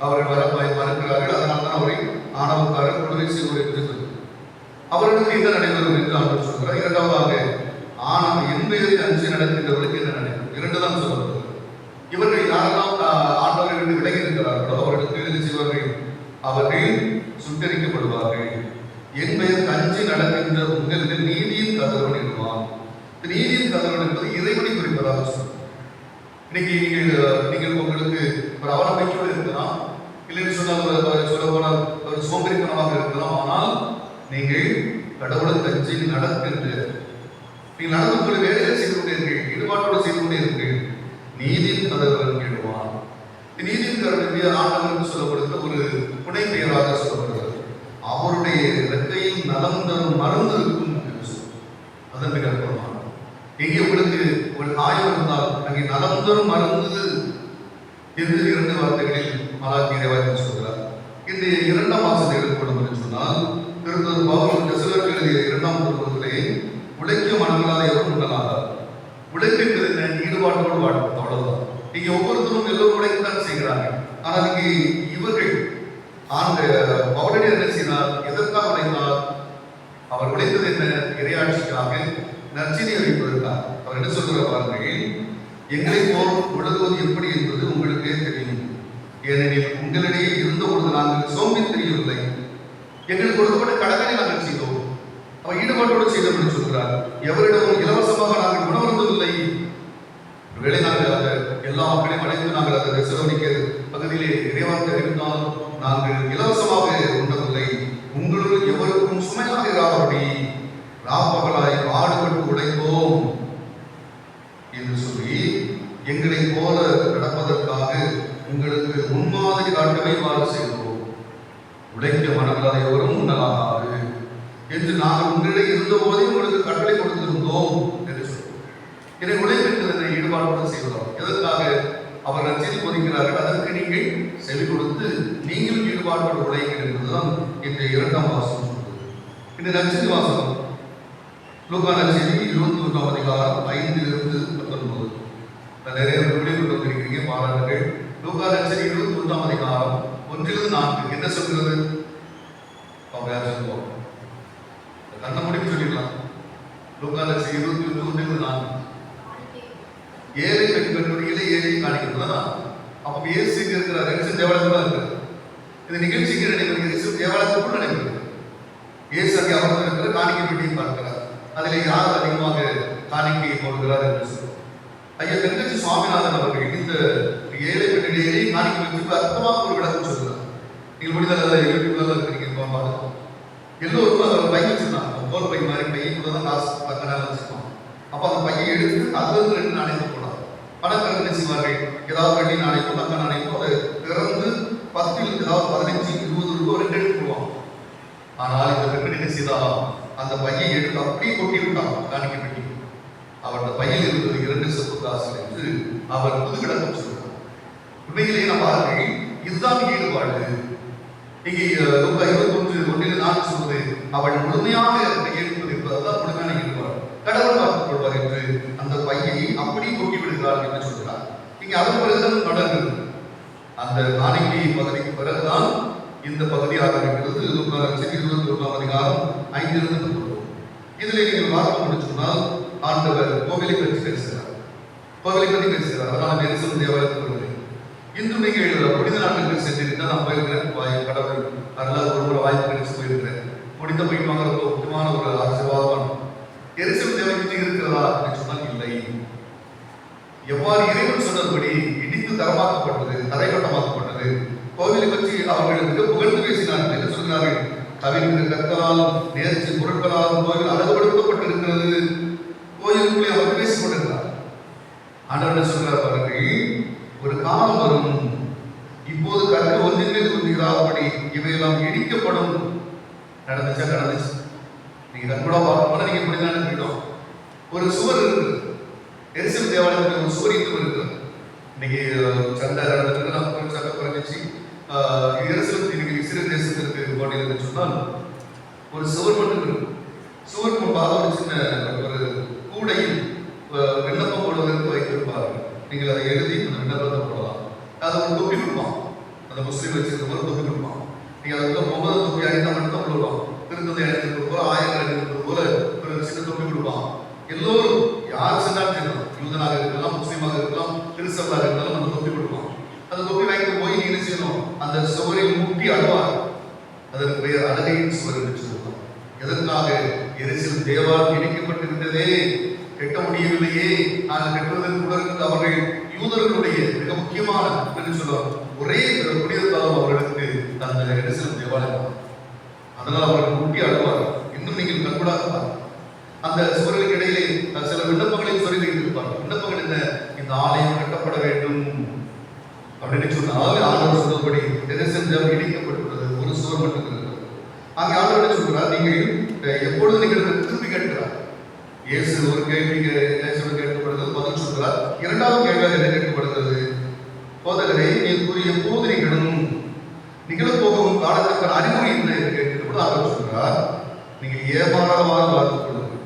அவர்கள் வர மறுக்கிறார்கள். அதனால தான் அவரை ஆணவக்காரர் கொடுமை செய்வோர் என்று சொல்கிறார். அவர்களுக்கு என்ன நடைபெறும் என்று ஆண்டவர் சொல்கிறார். இரண்டாவதாக ஆணவம் என்பதை அஞ்சு நடக்கின்றவர்களுக்கு என்ன நடைபெறும்? 2 தான் சொல்லப்படுகிறது. இவர்கள் யாரெல்லாம் ஆண்டவரை விட்டு விலகி இருக்கிறார்களோ அவர்களுக்கு என்ன செய்வார்கள்? அவர்கள் சுட்டரிக்கப்படுவார்கள். என் பெயர் அஞ்சு நடக்கின்ற உங்களுக்கு நீதியின் கதவன் இடுவான். நீதியின் கதவன் என்பது இறைவனை குறிப்பதாக சொல்லும். இன்னைக்கு நீங்கள் உங்களுக்கு ஒரு அவநம்பிக்கையோடு இருக்கலாம், இல்லைன்னு சொன்னால் சொல்ல போனால் ஒரு சோம்பேறித்தனமாக இருக்கலாம். ஆனால் நீங்கள் கடவுளுக்கு அஞ்சு நடக்கின்ற நீங்கள் நடந்து உங்களை வேலையை செய்து கொண்டே இருக்கீர்கள், ஈடுபாட்டோடு செய்து கொண்டே இருக்கீர்கள். நீதியின் கதவன் இடுவான். நீதியின் கதவன் ஆண்டவருக்கு சொல்லப்படுகிற ஒரு புனை பெயராக சொல்லப்படுகிறது. அவருடைய இறக்கையில் நலம் தரும் மருந்து இருக்கும் என்று சொல்லும். அதன் மிக அற்புதமான எங்கே உங்களுக்கு ஒரு காயம் இருந்தால் அங்கே நலம் தரும் மருந்து என்று 2 வார்த்தைகளில் மலாக்கி இறைவாக்கினர் சொல்கிறார். இந்த 2ஆம் வாசனை எடுக்கப்படும் என்று சொன்னால் திருத்தூதர் பவுல் தெசலோனிக்கேயருக்கு எழுதிய 2ஆம் திருமுகத்திலே உழைக்கும் மனங்களாத எவரும் உண்டலாதார். உழைப்பு என்பது என்ன? ஈடுபாட்டோடு வாழ்க்கை, அவ்வளவுதான். இங்கே ஒவ்வொருத்தரும் எல்லோரும் உழைக்கத்தான் செய்கிறாங்க. ஆனால் இங்கே இவர்கள் பவுலடியார் என்ன செய்தார்? எதற்காக உழைத்தார்? அவர் உழைத்தது என்ன? இறையாட்சிக்காக, நற்செய்தி அறிவிப்பதற்காக. அவர் என்ன சொல்கிறார் பாருங்கள், எங்களை போல் உலகுவது எப்படி என்பது உங்களுக்கே தெரியும். ஏனெனில் உங்களிடையே இருந்த பொழுது நாங்கள் சோம்பி தெரியவில்லை. எங்களுக்கு கொடுக்கப்பட்ட கடனை நாங்கள் செய்தோம். அவர் ஈடுபாட்டோடு செய்தோம் சொல்கிறார். எவரிடமும் இலவசமாக நாங்கள் உணவருந்தவில்லை. ஒருவேளை நாங்கள் அந்த எல்லா மக்களையும் அழைத்து நாங்கள் அந்த தெசலோனிக்கேயர் பகுதியிலே இறைவாக்கு அறிவித்தால் நாங்கள் இலவசமாக உண்டவில்லை. உங்களுள் எவருக்கும் சுமையாக இராதபடி ராப்பகலாய் பாடுபட்டு உழைப்போம் என்று சொல்லி எங்களை போல நடப்பதற்காக உங்களுக்கு முன்மாதிரி காட்டவே மாறு செய்தோம். உழைக்க மனங்களாத எவரும் உண்ணலாகாது என்று நாங்கள் உங்களிடையே இருந்த போதே உங்களுக்கு கட்டளை கொடுத்திருந்தோம் என்று சொல்லுவோம். இதை உழைப்பிற்கு ஈடுபாடு செய்வதாம். எதற்காக அவர் நற்செய்தி போதிக்கிறார்கள்? அதற்கு நீங்கள் செவி கொடுத்து நீங்கள் ஈடுபாட்டோடு உழைங்கள் என்பதுதான் இந்த 2ஆம் வாசகம் சொல்வது. இந்த நற்செய்தி வாசகம் லூக்கா நற்செய்தி 21ஆம் அதிகாரம் 5 to 19. நிறைய விடுதலை கொண்டு வந்திருக்கிறீங்க, பாராட்டுகள். லூக்கா நற்செய்தி 21ஆம் அதிகாரம் 1 to 4 என்ன சொல்கிறது? அவங்க யார் சொல்லுவோம்? கண்ண முடிவு சொல்லிடலாம். லூக்கா நற்செய்தி 21 1 to 4. ஏழை பெண்களுடைய ஏழை காணிக்கிறதுனா அப்ப இயேசு இருக்கிறார். எரிசல் தேவாலயத்துல இருக்கிறார். இந்த நிகழ்ச்சிக்கு நடைபெறுகிறது. இயேசு தேவாலயத்துக்குள் நடைபெறுகிறது. இயேசு அங்கே அமர்ந்து இருக்கிற காணிக்கை பெட்டியை பார்க்கிறார். அதில் யார் அதிகமாக காணிக்கையை போடுகிறார் என்று சொல்லுவோம். ஐயா தென்கட்சி சுவாமிநாதன் அவர்கள் இந்த ஏழை பெண்ணிடையே காணிக்கை வைத்து அர்த்தமாக ஒரு விளக்கம் சொல்கிறார். நீங்கள் முடிந்தால் யூடியூப்ல இருக்கிறீங்க, பார்க்கலாம். எல்லோருக்கும் அதில் பை வச்சிருந்தாங்க. போல் பை மாதிரி பையை கூட தான் காசு பக்கனால வச்சிருக்கோம். அப்போ அந்த பையை எடுத்து அதுல 2 நாணயத்தை போடாது. பணக்காரங்க என்ன செய்வார்கள்? ஏதாவது வெள்ளி நாணயமோ தங்க நாணயமோ அதை திறந்து 10 ஏதாவது 15 20 ரூபாய் 2 எடுத்து போடுவாங்க. ஆனால் இந்த பெண் என்ன செய்தாலும் அந்த பையை எடுத்து அப்படியே கொட்டி விட்டாங்க காணிக்கை பெட்டி. அவருடைய பையில் இருந்தது 2 செப்பு காசு என்று அவர் புது விளக்கம் சொல்றார். உண்மையிலேயே நம்ம பாருங்கள், இதுதான் ஈடுபாடு. இங்கே லூக்கா 21 1 to 4 சொல்வது அவள் முழுமையாக கையெழுப்பது என்பதுதான் முழுமையான ஈடுபாடு. கடவுள் பார்த்துக் கொள்வார் என்று அந்த பையை அப்படி கொட்டி விடுகிறார் என்று சொல்கிறார். இங்கே அதன் பிறகுதான் தொடர்கிறது. அந்த காணிக்கை பகுதிக்கு பிறகுதான் இந்த பகுதியாக இருக்கிறது. லூக்கா நற்செய்தி 21ஆம் அதிகாரம் 5 to 19. இதில் நீங்கள் பார்க்க முடிச்சுனால் ஆண்டவர் கோவிலை பற்றி பேசுகிறார். கோவிலை பற்றி பேசுகிறார். அதனால் எரிசல் தேவாலயத்துக்கு வருகிறேன். இன்று நீங்கள் புனித நாட்டுக்கு சென்றிருந்தால் நான் போயிருக்கிறேன். கடவுள் அதனால் ஒரு வாய்ப்பு கிடைச்சு போயிருக்கிறேன். முடிந்த போயிட்டு வாங்க. ரொம்ப முக்கியமான ஒரு ஆசீர்வாதம். எரிசல் தேவனுக்கு இருக்கிறதா என்று சொன்னால் இல்லை. எவ்வாறு இறைவன் சொன்னபடி இடித்து தரைமட்டமாக்கப்பட்டது. கோவிலை பற்றி அவர்கள் மிக புகழ்ந்து பேசினார்கள். என்ன சொல்கிறார்கள்? கவிழ்ந்து கற்களாலும் நேர்ச்சி பொருட்களாலும் கோவில் அழகுபடுத்தப்பட்டிருக்கிறது. கோயிலுக்குள்ளே அவர் பேசிக் கொண்டிருக்கிறார். ஆண்டவர் சொல்கிறார், பாருங்கள், ஒரு காலம் வரும், இப்போது கற்க ஒன்றின் மீது ஒன்றுகிறாபடி இவையெல்லாம் இடிக்கப்படும். நடந்துச்சு. நீங்க கண்கூட பார்க்கணும். நீங்க இப்படிதான் போயிடும். ஒரு சுவர் இருக்கு. எரிசல் தேவாலயத்தில் ஒரு சுவர் இன்னும் இருக்கு. இன்னைக்கு சண்டை நடந்துட்டு சண்டை குறைஞ்சிச்சு. எரிசல் இஸ்ரேல் தேசத்திற்கு போனீங்கன்னு சொன்னால் ஒரு சுவர் மட்டும் இருக்கு. சுவர் முன்பாக ஒரு சின்ன ஒரு கூடையில் விண்ணப்பம் போடுவதற்கு வைத்திருப்பார்கள். நீங்கள் அதை எழுதி அந்த விண்ணப்பத்தை போடலாம். அதை ஒரு தொப்பி கொடுப்பான். அந்த முஸ்லீம் வச்சிருக்க ஒரு தொப்பி கொடுப்பான். நீங்க அதுக்குள்ள முகமது தொப்பி அணிந்தா மட்டும் தான் விடுவான். திருத்தந்தை அணிந்திருப்பது போல, ஆயர்கள் அணிந்திருப்பது போல ஒரு சின்ன தொப்பி கொடுப்பான். எல்லோரும் யார் சென்றாலும் செய்யலாம். யூதனாக இருக்கலாம், முஸ்லீமாக இருக்கலாம், கிறிஸ்தவராக இருந்தாலும் அந்த தொப்பி கொடுப்பான். அந்த தொப்பி வாங்கிட்டு போய் நீங்க என்ன செய்யணும்? அந்த சுவரில் முட்டி அழுவார். அதற்கு பெயர் அழகையின் சுவர் என்று சொல்லுவார். எதற்காக? எரிசல் தேவால் இணைக்கப்பட்டிருந்ததே, கெட்ட முடியவில்லையே. நாங்கள் கெட்டுவதற்கு கூட இருந்தது அவர்கள் யூதர்களுடைய மிக முக்கியமான என்று சொல்லுவார். ஒரே புனித தலம் அவர்களுக்கு அந்த எரிசல் தேவாலயம். அதனால் அவர்கள் முட்டி அழுவார். இன்னும் நீங்கள் கண்கூடாக அந்த சுவர்களுக்கு இடையிலே சில விண்ணப்பங்களையும் சொல்லி வைத்திருப்பார்கள். விண்ணப்பங்கள் என்ன? இந்த ஆலயம் கட்டப்பட வேண்டும் அப்படின்னு சொன்னால் ஆண்டவர் சொன்னபடி எரிசல் தேவம் இடிக்கப்பட்டுள்ளது. ஒரு சுவர் மட்டும் இருக்கிறது. அங்கே ஆண்டவர் சொல்கிறார், நீங்கள் எப்பொழுது நீங்கள் திருப்பி கேட்கிறார். இயேசு ஒரு கேள்வி கேட்கப்படுகிறது, பதில் சொல்கிறார். இரண்டாவது கேள்வியாக என்ன கேட்கப்படுகிறது? போதகரே, நீ கூறிய போதனைகளும் நிகழப்போகும் காலத்துக்கான அறிகுறி என்ன என்று கேட்கிறபோது ஆண்டவர் சொல்கிறார், நீங்கள் ஏமாறாதவாறு பார்த்துக் கொள்ளுங்கள்.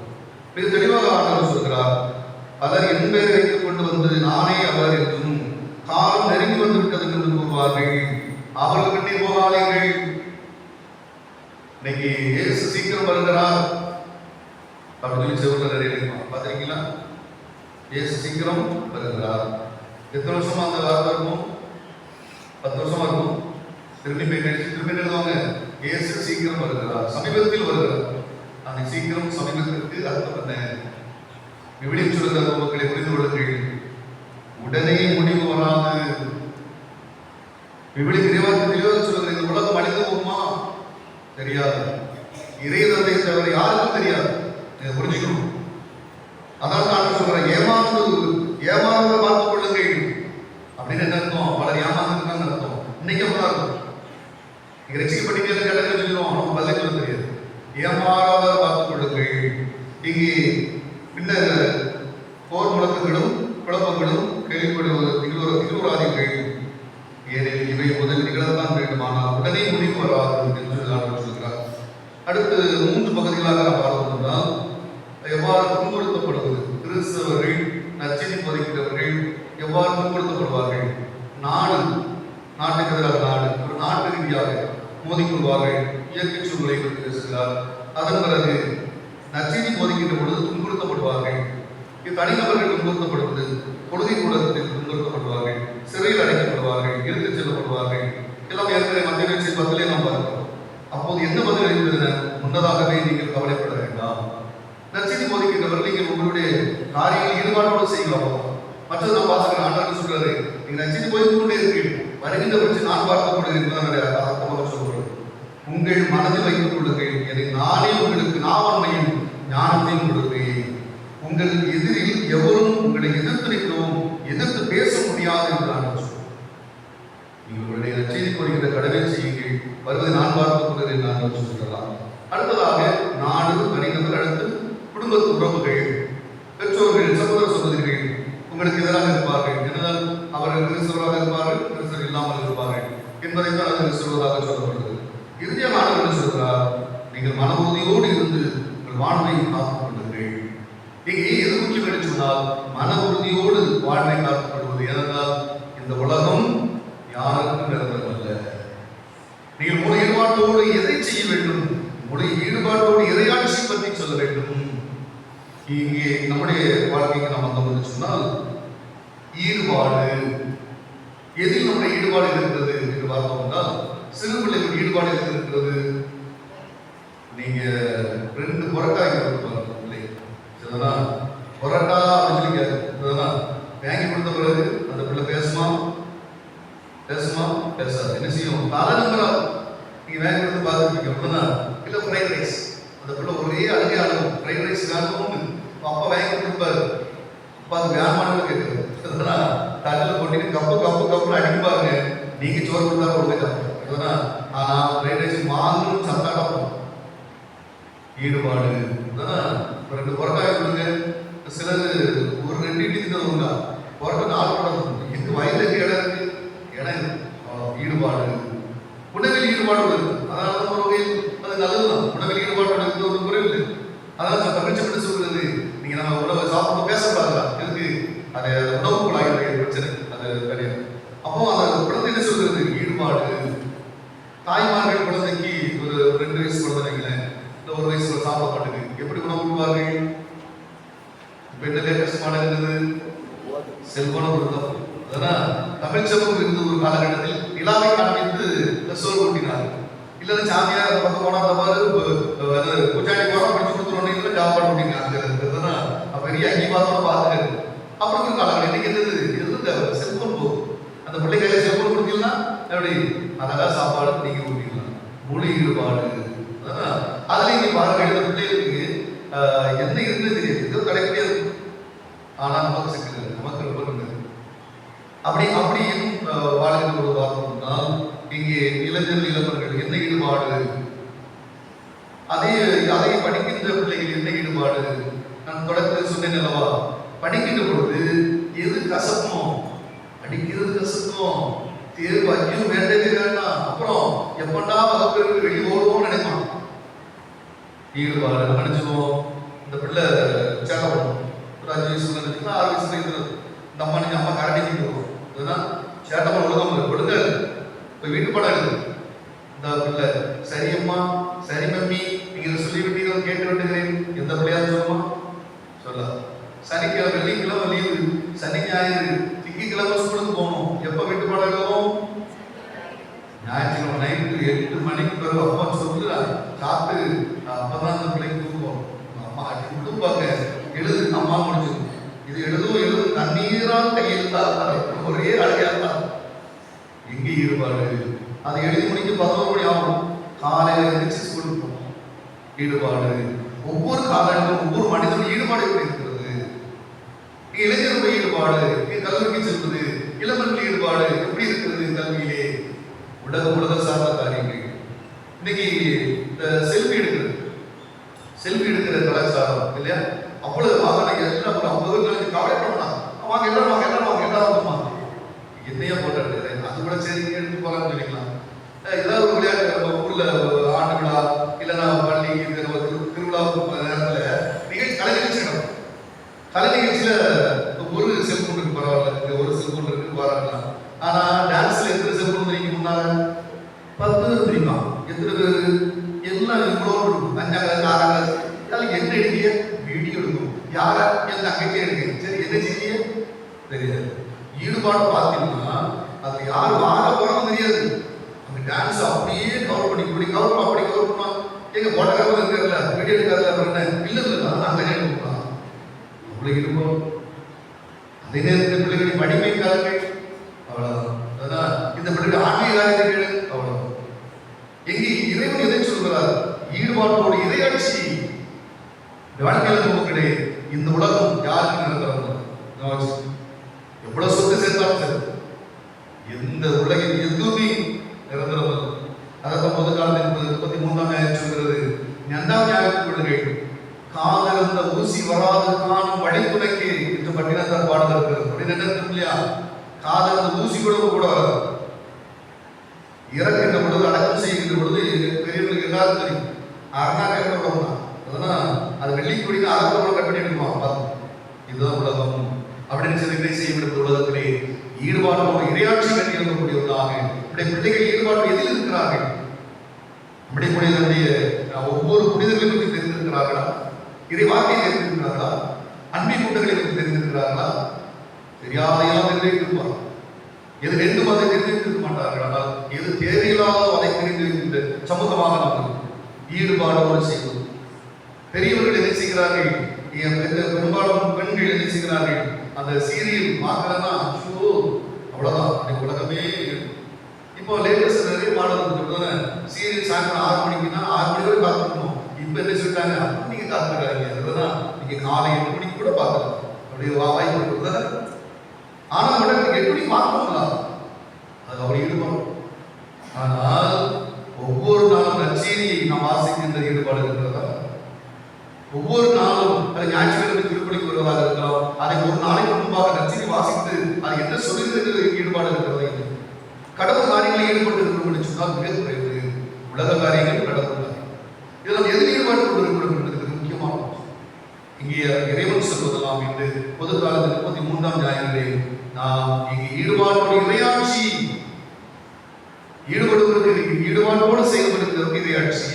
மிக தெளிவாக ஆண்டவர் சொல்கிறார், பலர் என் பெயரை வைத்துக் கொண்டு வந்து நானே அவர் என்றும் காலம் நெருங்கி வந்து விட்டது என்று கூறுவார்கள். அவர்கள் கிட்டே போகாதீர்கள். இன்னைக்கு இயேசு சீக்கிரம் வருகிறார் அப்படின்னு சொல்லி செவரில் நிறைய பார்த்துருக்கீங்களா? இயேசு சீக்கிரம் வருகிறார். எத்தனை வருஷமா அந்த வார்த்தை இருக்கும்? 10 வருஷமா இருக்கும். திரும்பி எழுதுவாங்க, இயேசு சீக்கிரம் வருகிறார், சமீபத்தில் வருகிறார். அந்த சீக்கிரம் சமீபத்திற்கு அர்த்தம் என்ன? விவிலியம் சொல்லுகிற மக்களை புரிந்து கொள்ளுங்கள். உடனே முடிவு வராது. விவிலியம் தெளிவாக சொல்லுகிற இந்த உலகம் அழிந்து போகுமா? தெரியாது. இறை தந்தை தவிர யாருக்கும் தெரியாது. புரிஞ்சுக்கணும். அதான் நான் சொல்றேன், ஏமாந்து பார்த்துக் கொள்ளுங்கள் அப்படின்னு என்ன அர்த்தம்? பலர் ஏமாந்துருக்காங்க அர்த்தம். இன்னைக்கு அப்படிதான் இருக்கும். நீங்க ரசிக்கப்பட்டீங்க கேட்டதை சொல்லிடுவோம், நம்ம பதில் சொல்ல தெரியாது. ஏமாறாதவர் பார்த்துக் கொள்ளுங்கள். இங்கே பின்னர் போர் முழக்கங்களும் குழப்பங்களும் திகழ்வுறாதீர்கள். ஏனெனில் இவை முதல் நிகழத்தான் வேண்டுமானால் உடனே முடிவு வராது என்று சொல்கிறார். அடுத்து 3 பகுதிகளாக நாம் பார்க்கணும்னால் எவ்வாறு துன்புறுத்தப்படுவது, கிறிஸ்தவர்கள் நற்செய்தி போதிக்கிறவர்கள் எவ்வாறு துன்புறுத்தப்படுவார்கள், நாட்டுக்கு எதிராக ஒரு நாட்டு ரீதியாக மோதிக்கொள்வார்கள், இயற்கை சூழ்நிலை பற்றி பேசுகிறார். அதன் பிறகு நற்செய்தி போதிக்கின்ற பொழுது துன்புறுத்தப்படுவார்கள், தனிநபர்கள் துன்புறுத்தப்படுவது, கொள்கை கூடத்தில் துன்புறுத்தப்படுவார்கள், சிறையில் அடைக்கப்படுவார்கள், இழுத்துச் செல்லப்படுவார்கள். எல்லாம் ஏற்கனவே மத்திய 10 நாம் பார்க்கிறோம். அப்போது என்ன பதில் அளிப்பது? முன்னதாகவே நீங்கள் கவலைப்பட வேண்டாம். நற்செய்தி போதிக்கின்றவர்கள் நீங்கள் உங்களுடைய காரியங்கள் ஈடுபாட்டோடு செய்யலாம். மற்றது நான் பார்த்துக்கிறேன். ஆண்டவர் சொல்றாரு, நீங்க நற்செய்தி போதித்துக் கொண்டே இருக்கீர்கள், வருகின்ற பட்சம் நான் பார்த்துக் கொள்கிறேன். அர்த்தமாக சொல்றது, உங்கள் மனதில் வைத்துக் கொள்ளுங்கள், என்னை நானே உங்களுக்கு நாவன்மையும் ஞானத்தையும் கொடுப்பேன். உங்கள் எதிரில் எவரும் உங்களை எதிர்த்து நிற்கவும் எதிர்த்து பேச முடியாது என்று ஆண்டவர் சொல்றார். நீங்கள் உங்களுடைய நற்செய்தி போதிக்கின்ற கடமை செய்யுங்கள், வருவதை நான் பார்த்துக் கொள்கிறேன் என்று சொல்லலாம். அடுத்ததாக நாடு, தனிநபர், அடுத்து குடும்ப உறவுகள், பெற்றோர்கள், சகோதர சகோதரிகள் உங்களுக்கு எதிராக இருப்பார்கள். என்னதான் அவர்கள் கிறிஸ்தவராக இருப்பார்கள், கிறிஸ்தவர் இல்லாமல் இருப்பார்கள் என்பதைத்தான் அதில் சொல்வதாக சொல்லப்படுகிறது. இறுதியாக ஆண்டவர் சொல்கிறார், நீங்கள் மன உறுதியோடு இருந்து உங்கள் வாழ்வை காத்துக் கொள்ளுங்கள். இங்கே எது முக்கியம் என்று சொன்னால், மன உறுதியோடு வாழ்வை காத்துக்கொள்வது. ஏனென்றால் இந்த உலகம் யாருக்கும் நிரந்தரமல்ல. நீங்கள் முழு ஈடுபாட்டோடு எதை செய்ய வேண்டும், முழு ஈடுபாட்டோடு இறையாட்சி பற்றி சொல்ல வேண்டும். இங்கே நம்முடைய வாழ்க்கைக்கு நாம் வந்தோம் சொன்னால், ஈடுபாடு, எதில் நம்முடைய ஈடுபாடு இருக்கிறது என்று பார்த்தோம் என்றால், சிறு பிள்ளைகள் ஈடுபாடு இருக்கிறது. நீங்க 2 புரட்டாய் பிள்ளை புரட்டா அப்படின்னு வாங்கி கொடுத்த பிறகு அந்த பிள்ளை பேசுமா பேசாது. என்ன செய்யும்? தலைநம்பரா நீங்க வாங்கி கொடுத்து பார்த்துருப்பீங்க அப்படின்னா, இல்ல ஃப்ரைட் ரைஸ், அந்த பிள்ளை ஒரே அழகே அழகும் ஃப்ரைட் ரைஸ் வேணும். அப்பா வாங்கி கொடுப்பாரு, அப்பா அது வேணான்னு கேட்குறது. தட்டில் போட்டு கப்புன்னு அடிப்பாங்க. நீங்க சோறு கொடுத்தா கொடுத்துருக்காங்க. ஆனா ஃப்ரைட் ரைஸ் வாங்கணும் சத்தாட்டம். ஈடுபாடு 2 புரட்டாய் கொடுங்க. சிலர் ஒரு 2 இட்லி தருவாங்க, புரட்டை 4 படம். எங்க வயலுக்கு இடம் இருக்கு, இடம் ஈடுபாடு. உணவில் ஈடுபாடு இருக்கு. அதனால ஒரு வகையில் அது நல்லதுதான். உணவில் ஈடுபாடு இருக்கிறது ஒரு குறைவு இல்லை. அதனால தமிழ்ச்சப்பட்டு சொல்கிறது, நீங்க நம்ம உணவு சாப்பிட்டு பேசக்கூடாதா, எதுக்கு? அது உணவு குழாயுடைய பிரச்சனை, அது கிடையாது. அப்போ அந்த குழந்தை என்ன சொல்கிறது? ஈடுபாடு. தாய்மார்கள் குழந்தைக்கு ஒரு 2 வயசு குழந்தைங்கள இந்த 1 வயசு சாப்பிட மாட்டேங்குது, எப்படி உணவு கொடுப்பார்கள்? பெண்ணு லேட்டஸ்ட் இருந்தது, செல்போனை கொடுத்தோம். அதனால் தமிழ்ச்சபம் இருந்த ஒரு காலகட்டத்தில் நிலாவை காண்பித்து சோறு கூட்டினார். இல்லைன்னா சாமியார் அந்த பக்கம் போனா அந்த மாதிரி பூச்சாண்டி போனா படிச்சு கொடுத்துருவோம், ஜாப்பாடு கூட்டினாங்க. பெரிய அங்கி பார்த்தோம் பார்த்துக்காரு. அப்புறம் ஒரு காலகட்டம் இன்னைக்கு இருந்தது செல்போன் போகும். அந்த பிள்ளை கையில செல்போன் கொடுத்தீங்கன்னா எப்படி அழகா சாப்பாடு நீங்க ஊட்டிக்கலாம். முழு ஈடுபாடு. அதுல இங்க பாருங்க, இந்த பிள்ளைகளுக்கு என்ன இருந்தது தெரியாது, ஏதோ கிடையாது. ஆனா நமக்கு சிக்கல், நமக்கு ரொம்ப அப்படியும் வாழ்கிற ஒரு பார்த்தோம்னால், இங்கே இளைஞர்கள் இளவர்கள் என்ன ஈடுபாடு, அதை படிக்கின்ற பிள்ளைகள் என்ன ஈடுபாடு. நான் தொடக்கத்தில் சொன்னேன் அல்லவா, படிக்கின்ற பொழுது எது கசக்கும், படிக்கிறது கசக்கும், தேர்வு ஐயும் வேண்டவே வேண்டாம், அப்புறம் எப்படா வகுப்பிற்கு வெளியே ஓடுவோம் நினைப்பான். ஈடுபாடு நினைச்சுவோம். இந்த பிள்ளை சேலம் ஒரு 5 வயசு 6 வயசுல இருக்கிறது. இந்த அம்மா நீங்க அம்மா கரண்டி வருவோம், இதுதான் சேட்டமா ஒழுங்காம ஒழுங்க போய் வீட்டு படம் எழுது. இந்த பிள்ளை சரியம்மா சரி மம்மி நீங்க சொல்லி விட்டீங்க கேட்டு விட்டுக்கிறேன். எந்த பிள்ளையாவது சொல்லுமா? சொல்ல. சனிக்கிழமை வெள்ளிக்கிழமை லீவு, சனி ஞாயிறு, திங்கட்கிழமை ஸ்கூலுக்கு போகணும். எப்ப வீட்டு படம் எழுதுவோம்? ஞாயிற்றுக்கிழமை நைட்டு 8 மணிக்கு பிறகு அப்பா சொல்லுறா சாப்பிட்டு அப்பதான் அந்த பிள்ளைக்கு தூங்குவோம். அம்மா அடி கொடுப்பாங்க, எழுது அம்மா முடிச்சிடும். இது எழுதும் தண்ணீரால் கையெழுத்தா ஒரே அழகா. எங்கே ஈடுபாடு? அதை எழுதி முடிக்க 11 மணி ஆகும். காலையில எழுந்திரிச்சு ஸ்கூலுக்கு போகணும். ஈடுபாடு. ஒவ்வொரு காலகட்டத்திலும் ஒவ்வொரு மனிதனும் ஈடுபாடு எப்படி இருக்கிறது? இளைஞருடைய ஈடுபாடு, கல்லூரிக்கு செல்வது, இளமர்கள் ஈடுபாடு எப்படி இருக்கிறது? கல்வியிலே உலக சார்ந்த காரியங்கள். இன்னைக்கு இந்த செல்ஃபி எடுக்கிற கலாச்சாரம் இல்லையா? அவ்வளவு வாகனம் எல்லாம் ஒரு 50 பேருக்கு கவலைப்படலாம். வாங்க எல்லாரும் என்னையா போட்டு அது கூட சரி எடுத்து போகலாம்னு சொல்லிக்கலாம். ஏதாவது ஒரு விளையாட்டு நம்ம ஊர்ல ஆண்டு விழா இல்லைன்னா பள்ளி திருவிழாவுக்கு நேரத்தில் நிகழ்ச்சி கலைஞர் கலை நிகழ்ச்சியில ஒரு செல்போன் இருக்கு, பரவாயில்ல, ஒரு செல்போன் இருக்கு பாராட்டலாம். ஆனா டான்ஸ்ல எத்தனை செல்போன் தெரியும்? முன்னால 10 தெரியுமா? எத்தனை பேர்? எல்லாம் இவ்வளோ இருக்கும். 5ஆம் கிளாஸ் 6ஆம் கிளாஸ். அதனால என்ன எடுக்கிய? வீடியோ எடுக்கும். யாரா? என் தங்கச்சி எடுக்க. சரி, என்ன செய்ய தெரியாது. ஈடுபாடு பார்த்தீங்கன்னா அது யாரு வாழ போறோம் தெரியாது. அந்த டான்ஸ் அப்படியே கவர் பண்ணி இப்படி கவர் பண்ண அப்படி கவர் பண்ணா எங்க போட்டோகிராஃபர் இருக்காருல்ல, வீடியோ எடுக்காருல்ல, என்ன இல்ல இல்ல நான் கல்யாணம் கொடுக்கலாம் அவ்வளவு இருப்போம். அதே நேரத்தில் பிள்ளைகளின் மடிமை காலங்கள் அவ்வளவுதான். அதனால் இந்த பிள்ளைகள் ஆன்மீக காரியங்கள் அவ்வளவு. எங்கே இறைவன் எதை சொல்கிறார்? ஈடுபாட்டோடு இறையாட்சி வாழ்க்கையில் நமக்கு இந்த உலகம் யாருக்கு நிரந்தரம்? எவ்வளவு சொத்து சேர்த்தாலும் சரி, எந்த உலகில் எதுவுமே நிரந்தரம். அதான் பொது காலத்தில் 33ஆம் நியாயம் சொல்கிறது. 2ஆம் நியாயத்தில் விடுங்கள், காதிருந்த ஊசி வராது காணும் வழித்துணைக்கு என்று பட்டினத்தார் பாடல் இருக்கிறது. அப்படின்னு என்ன இல்லையா? காதிருந்த ஊசி கூட கூடாது. இறக்கின்ற பொழுது, அடக்கம் செய்கின்ற பொழுது பெரியவர்களுக்கு எல்லாரும் தெரியும், அரணா கட்டணும். அதனால் அது வெள்ளிக்குடிக்கு அறப்படம் கட்டி எடுக்குமா? இதுதான் உலகம் அப்படின்னு சொல்லி செய்யப்படுகிற உலகத்திலே ஈடுபாட்டோடு இறையாட்சி கட்டி இருக்கக்கூடியவர்களாக நம்முடைய பிள்ளைகள் ஈடுபாடு எதில் இருக்கிறார்கள்? நம்முடைய புனிதனுடைய ஒவ்வொரு புனிதர்களை பற்றி தெரிந்திருக்கிறார்களா? இறை வார்த்தையை தெரிந்திருக்கிறார்களா? அன்பின் கூட்டங்களை பற்றி தெரிந்திருக்கிறார்களா? தெரியாதையெல்லாம் தெரிந்திருப்பார். எது வேண்டும் அதை தெரிந்திருக்க மாட்டார்கள். ஆனால் எது தேவையில்லாதோ அதை தெரிந்திருக்கின்ற சமூகமாக நாம் ஈடுபாடோடு செய்வது. பெரியவர்கள் எதை செய்கிறார்கள்? பெரும்பாலும் பெண்கள் என்ன செய்கிறார்கள்? அந்த சீரியல் பார்க்கலன்னா அவ்வளவுதான் உலகமே. இப்போ லேட்டஸ்ட் நிறைய மாடல் சீரியல் சாயந்தரம் 6 மணிக்குன்னா 6 மணி வரை பார்த்துக்கணும். இப்ப என்ன சொல்லிட்டாங்க? நீங்க காத்துக்கிறாங்க. அதுதான் நீங்க காலை 8 மணிக்கு கூட பார்க்கலாம். அப்படியே வாய்ப்பு இருக்குதுதானே. ஆனா உடனே 8 மணிக்கு பார்க்கணுங்களா? அது அவர் ஈடுபாடு. ஆனால் ஒவ்வொரு நாளும் நற்செய்தியை நாம் வாசிக்கின்ற ஈடுபாடு இருக்கிறதா? ஒவ்வொரு நாளும் அது ஞாயிற்றுக்கிழமை திருப்பலிக்கு வருவதாக இருக்கலாம். அதை ஒரு நாளைக்கு முன்பாக நற்செய்தி வாசித்து அது என்ன சொல்லுகிறது ஈடுபாடு இருக்கிறதா? கடவுள் காரியங்களில் ஈடுபட்டு இருக்கிறோம் சொன்னால் மிக குறைவு. உலக காரியங்கள், கடவுள் காரியம், இதெல்லாம் எதில் ஈடுபாடு கொண்டிருக்கிறோம் என்பது முக்கியமான. இங்கே இறைவன் சொல்வதெல்லாம் என்று பொது காலத்தில் 33ஆம் ஞாயிறிலே நாம் இங்கே ஈடுபாட்டோடு இறையாட்சி ஈடுபடுவதற்கு ஈடுபாட்டோடு செயல்படுகிறது இறையாட்சி.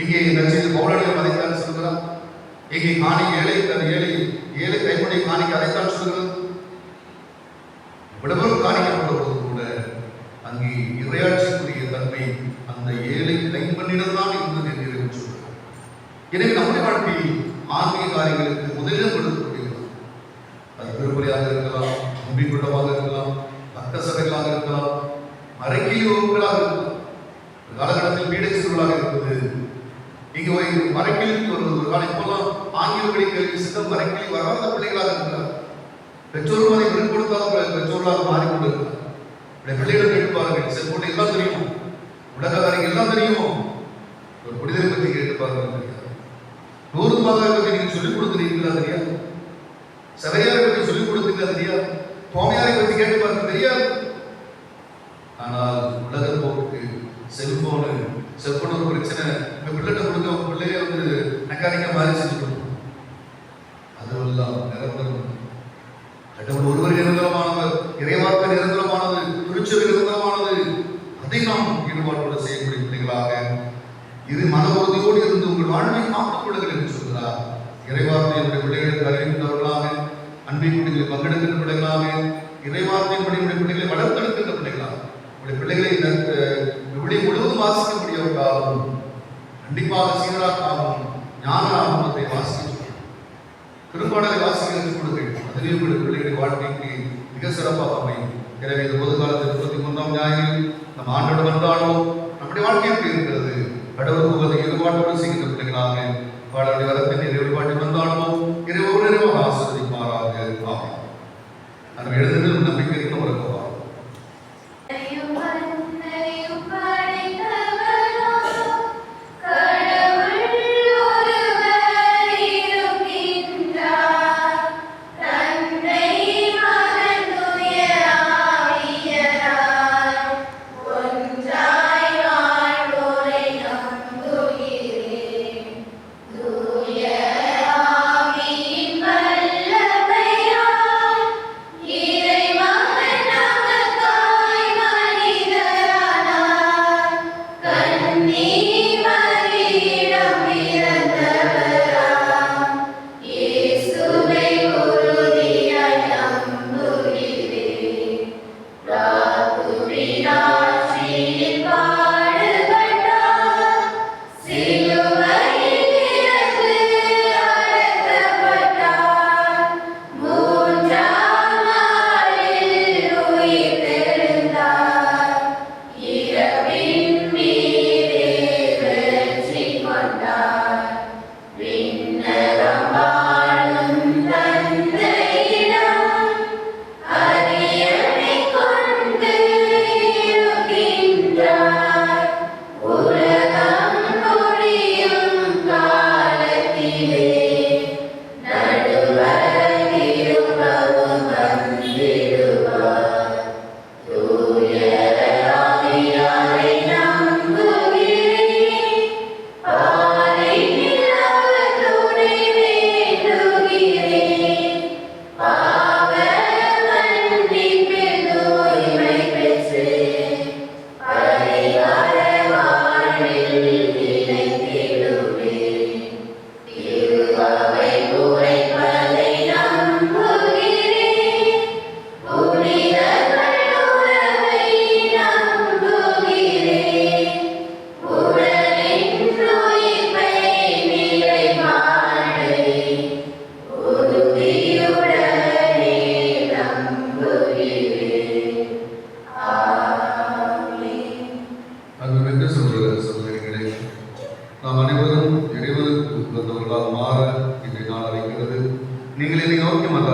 இங்கே நற்செய்தி பவுலடியார் அதைத்தான் சொல்கிறார். இங்கே காணி ஏழை ஏழை கைப்படை காணிக்க அதைத்தான் சொல்கிறது. விடவரும் காணிக்கப்படுவது கூட அங்கே இறையாட்சிக்குரிய தன்மை அந்த ஏழை கைப்பண்ணிடம்தான் இருந்தது என்று இறைவன் சொல்கிறார். எனவே நம்முடைய வாழ்க்கையில் ஆன்மீக காரியங்களுக்கு முதலிடம் கொடுக்கக்கூடியது. அது திருப்பலியாக இருக்கலாம், அன்பின் கூட்டமாக இருக்கலாம், பக்த சபைகளாக இருக்கலாம், மறைக்கிலி வகுப்புகளாக இருக்கலாம், காலகட்டத்தில் பீடச்சிறுகளாக இருப்பது. இங்கே மறைக்கிலிக்கு வருவது ஒரு காலம். இப்பெல்லாம் ஆங்கில படிக்க சித்தம் மறைக்கிலி வராத பிள்ளைகளாக இருக்கிறார். பெற்றோரும் அதை விருப்பப்படுத்தாத பெற்றோர்களாக மாறிக்கொண்டிருக்கிறார். பிள்ளைகளை கேட்டுப்பாருங்கள். செல்போன் எல்லாம் தெரியும், உலக காரியங்கள் எல்லாம் தெரியும். ஒரு புனிதரை பற்றி கேட்டுப்பாருங்கள். 100 மாதத்தை பற்றி நீங்க சொல்லிக் கொடுத்துருக்கீங்களா? தெரியாது. சபையாரை பற்றி சொல்லிக் கொடுத்தீங்களா? தெரியாது. சுவாமியாரை பற்றி கேட்டு பாருங்க, தெரியாது. ஆனால் உலக போக்கு செல்போன் ஒரு பிரச்சனை. பிள்ளைகிட்ட கொடுக்க அவங்க பிள்ளைய மெக்கானிக்கா மாறி செஞ்சு கொடுக்கும். அதுவெல்லாம் நிரந்தரம். கடவுள் ஒருவர் நிரந்தரமானவர், இறைவாக்கு நிரந்தரமானது, திருச்சபை நிரந்தரமானது. அதை நாம் ஈடுபாட்டோடு செய்யக்கூடிய பிள்ளைகளாக இது மன உறுதியோடு இருந்து உங்கள் வாழ்வை காத்துக் கொள்ளுங்கள் என்று சொல்கிறார். இறைவார்த்தையுடைய பிள்ளைகளுக்கு அறிவித்தவர்களாக, அன்பின் குடிகளை பங்கெடுக்கின்ற பிள்ளைகளாக, இறைவார்த்தையின்படி பிள்ளைகளை வளர்த்தெடுக்கின்ற பிள்ளைகளாக, உடைய பிள்ளைகளை விழி முழுவதும் வாசிக்கக்கூடியவர்களாகவும் கண்டிப்பாக சீராக்காகவும் ஞான ஆகமத்தை வாசிக்க திருப்பாடலை வாசிக்க கொடுங்கள். அதிலே உடைய பிள்ளைகளுடைய வாழ்க்கைக்கு மிக சிறப்பாக அமையும். எனவே இந்த பொது காலத்தில் 33ஆம் ஞாயிறில் நம் ஆண்டோடு வந்தாலும் நம்முடைய வாழ்க்கை எப்படி இருக்கிறது? கடவுளுக்கு ஈடுபாட்டோடு செய்கின்ற பிள்ளைகளாக பாடலுடைய வரத்தின் ஈடுபாட்டில் வந்தாலும் இறைவன் நிறைவாக ஆசீர்வதிப்பாராக. ஆமென். நம்ம எழுதுதல் நம்பிக்கை இருக்க ஒரு Amen.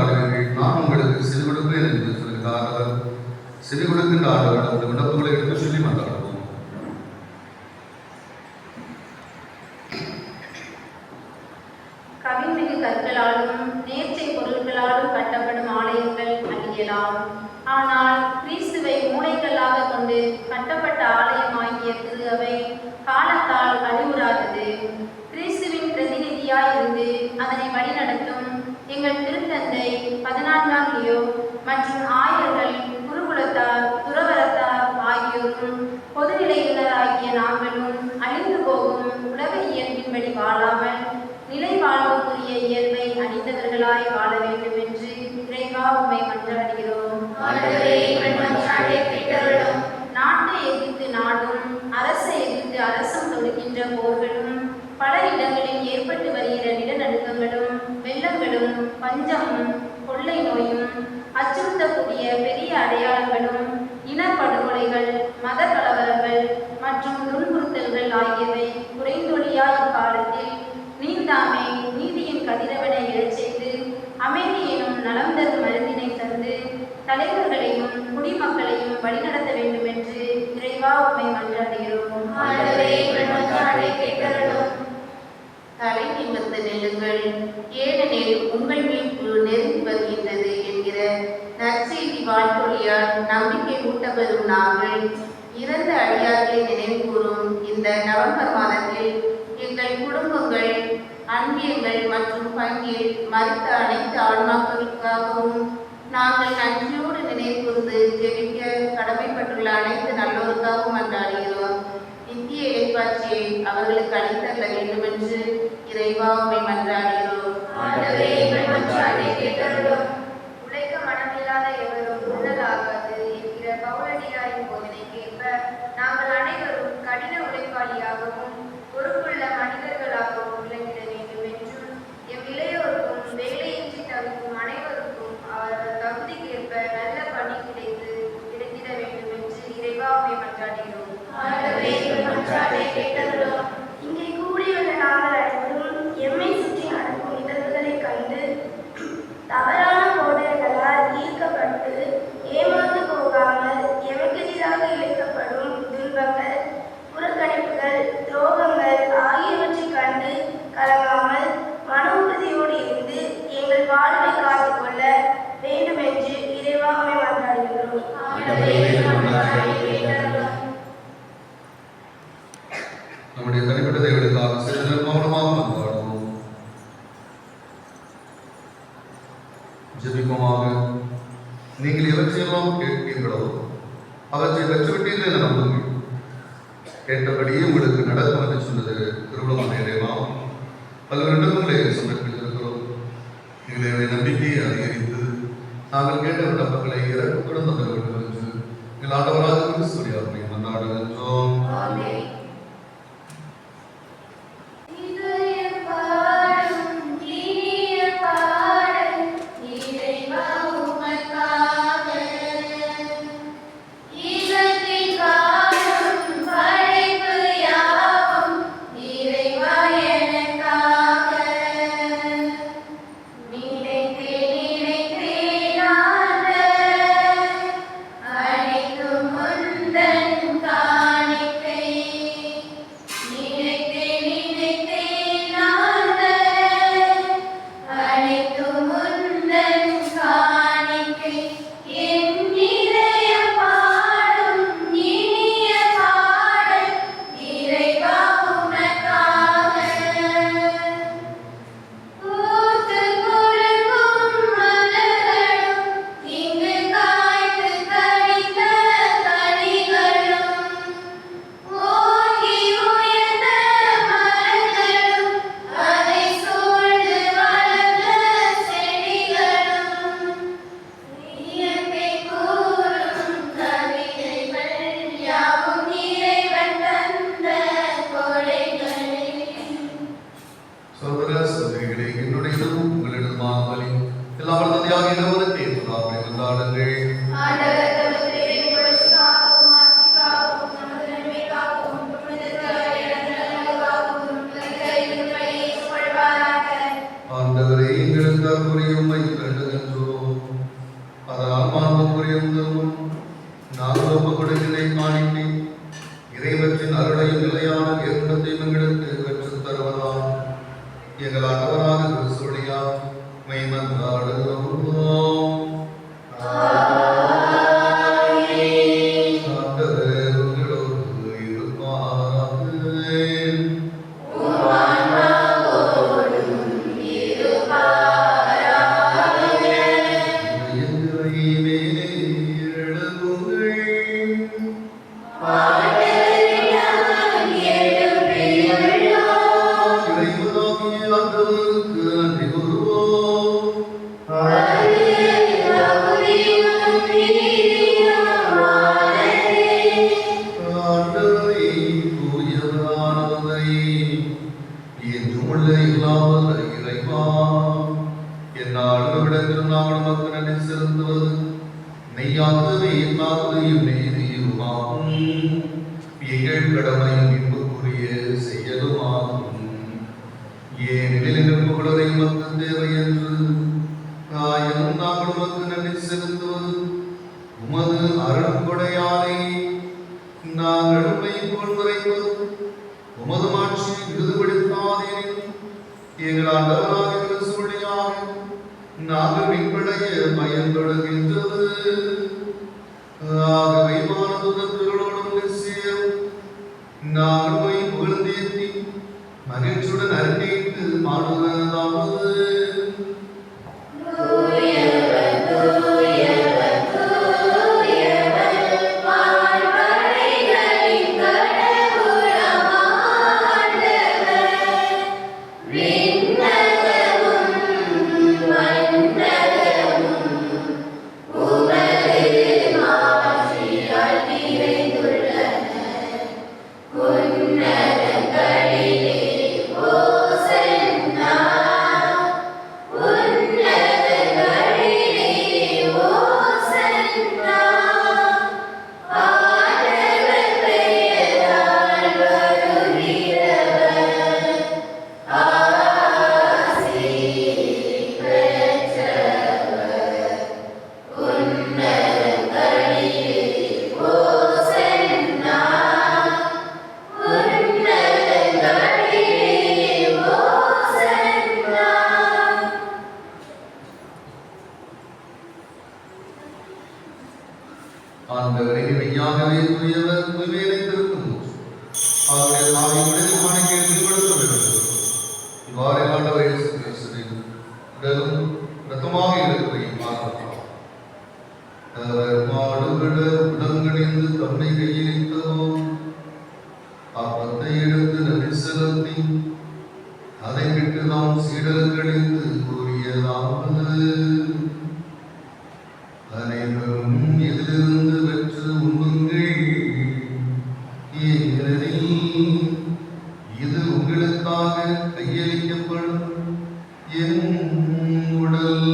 மன்றாடுவீர்கள், நான் உங்களுக்கு செவி கொடுப்பேன் என்று சொல்கிறார் அவர். செவி கொடுக்கின்ற ஆண்டவர் அந்த விண்ணப்பங்களை எடுத்து சொல்லி மன்றாடுவோம். கவின்மிகு கற்களாலும் நேர்ச்சை பொருட்களாலும் கட்டப்படும் ஆலயங்கள் அழியலாம். ஆனால் கிறிஸ்துவை மூளைகளாக கொண்டு கட்டப்பட்ட ஆலயமாகிய திரு அவை காலத்தால் அழிவுறாதது. கிறிஸ்துவின் பிரதிநிதியாய் இருந்து அதனை வழிநடத்தும் எங்கள் திருத்தந்தை 14ஆம் லியோ மற்றும் ஆயர்கள், குருகுலத்தார், துறவரத்தார் ஆகியோரும் பொதுநிலையினராகிய நாங்களும் அழிந்து போகும் உலக இயல்பின்படி வாழாமல் நிலை வாழ்வுக்குரிய இயல்பை அணிந்தவர்களாய் வாழ வேண்டும் என்று இறைவா உம்மை மன்றாடுகிறோம். நாட்டை எதிர்த்து நாடும் அரசை எதிர்த்து அரசும் தொடுக்கின்ற போர்களும் பல இடங்களில் ஏற்பட்டு வருகிற நிலநடுக்கங்களும் வெள்ளங்களும் பஞ்சமும் கொள்ளை நோயும் அச்சுறுத்தக்கூடிய பெரிய அடையாளங்களும் இனப்படுகொலைகள், மத கலவரங்கள் மற்றும் துன்புறுத்தல்கள் ஆகியவை குறைந்தொழியா இக்காலத்தில் நீர்தாமே நீதியின் கதிரவனை எழச் செய்து அமைதி எனும் நலம் தரும் மருந்தினை தந்து தலைவர்களையும் குடிமக்களையும் வழிநடத்த வேண்டும் என்று இறைவா உம்மை மன்றாடுகிறோம். தலை நிமிர்ந்து நெல்லுங்கள், ஏனெனில் உங்கள் மீட்பு நெருங்கி வருகின்றது என்கிற நற்செய்தி வாழ்த்தொழியால் நம்பிக்கை ஊட்டப்பெறும் நாங்கள் இறந்த அடியார்களை நினைவு கூறும் இந்த நவம்பர் மாதத்தில் எங்கள் குடும்பங்கள், அன்பியங்கள் மற்றும் பங்கில் மறித்த அனைத்து ஆன்மாக்களுக்காகவும் நாங்கள் நன்றியோடு நினைவு கூர்ந்து ஜெபிக்க கடமைப்பட்டுள்ள அனைத்து நல்லோருக்காகவும் மன்றாடுகிறோம். நித்திய இறைப்பாட்சியை அவர்களுக்கு அளித்தள்ள வேண்டும் என்று இறைவா உம்மை மன்றாடுகிறோம். உழைக்க மனமில்லாத எவரும் உடலாகாது என்கிற பவுலடியாரின் போதனைக்கேற்ப நாங்கள் அனைவரும் கடின உழைப்பாளியாகவும் பொறுப்புள்ள மனிதர்களாகவும் விளங்கிட வேண்டும் என்றும் எம் இளையோருக்கும் வேலையின்றி தவிர்க்கும் அனைவருக்கும் அவர்கள் தகுதிக்கேற்ப நல்ல பணி கிடைத்திட வேண்டும் என்று இறைவா உம்மை மன்றாடுகிறோம். இங்கே கூடியுள்ள நாங்கள் அனைவரும் எம்மை சுற்றி நடக்கும் நிகழ்வுகளை கண்டு தவறான போதனைகளால் ஈர்க்கப்பட்டு ஏமாந்து போகாமல் எமக்கு எதிராக இழைக்கப்படும் துன்பங்கள், புறக்கணிப்புகள், துரோகங்கள் ஆகியவற்றை கண்டு கலங்காமல் மன உறுதியோடு இருந்து எங்கள் வாழ்வை காத்துக்கொள்ள வேண்டும் என்று இறைவா உம்மை மன்றாடுகிறோம். நம்முடைய தனிப்பட்ட தேவைகளுக்காக சிறிது மௌனமாக மன்றாடுவோம். ஜெபிப்போமாக. நீங்கள் எவற்றையெல்லாம் கேட்பீர்களோ அவற்றை பெற்றுவிட்டீர்கள் என நம்புங்கள். கேட்டபடியே உங்களுக்கு நடக்கும் என்று சொன்னது திருவிழாமான இறைவா பல்வேறு இடங்களை சமர்ப்பித்திருக்கிறோம். எங்களுடைய நம்பிக்கையை அதிகரித்து நாங்கள் கேட்ட விண்ணப்பங்களை இறக்கத்துடன் தர வேண்டும் என்று எங்கள் ஆண்டவராக கிறிஸ்துவை மன்றாடுகின்றோம். ஆண்டவரே எங்களுக்கு அருளுரையும் வேண்டுகின்றோம். உமக்கு நன்றி செலுத்துவது மெய்யாகவே எல்லாத்தையும் நீதியுமாகும் எங்கள் கடமையும் இன்புக்குரிய செயலுமாகும். ஏனெனில் எங்கள் புகழரை உமக்கு தேவை என்று ஆயினும் நாங்கள் உமக்கு நன்றி செலுத்துவது உமது அருள்கொடையாலே நாங்கள் உம்மை புகழ்ந்துரைப்பது உமது மாட்சியை விருதுபடுத்தாதே எங்கள் ஆண்டவராகிய கிறிஸ்து வழியாக நாங்கள் மீட்படைய பயன்படுகின்றது. ஆகவே வானதூதர்களோடும் சேரும் நாங்கள் உம்மை புகழ்ந்தேத்தி மகிழ்ச்சியுடன் அறிக்கையிட்டு பாடுவதாவது ஆண்டவரே மெய்யாகவே தூயவர் தூய்மையை திருத்தும் அவருடைய சாமி மனிதமான கேள்வி கொடுக்க வேண்டும். இவ்வாறு ஆண்டவர் இயேசு கிறிஸ்துவின் உடலும் இரத்தமாக இருக்கிறதையும் பார்க்கலாம். அவர் மாடுபட உடங்கணிந்து தம்மை கையளித்ததோ அப்பத்தை எடுத்து நன்றி செலுத்தி அதை விட்டு நாம் சீடர்களைந்து கூறியதாவது அனைவரும் இதிலிருந்து பெற்று உண்ணுங்கள். ஏனெனில் இது உங்களுக்காக கையளிக்கப்படும் என் உடல்.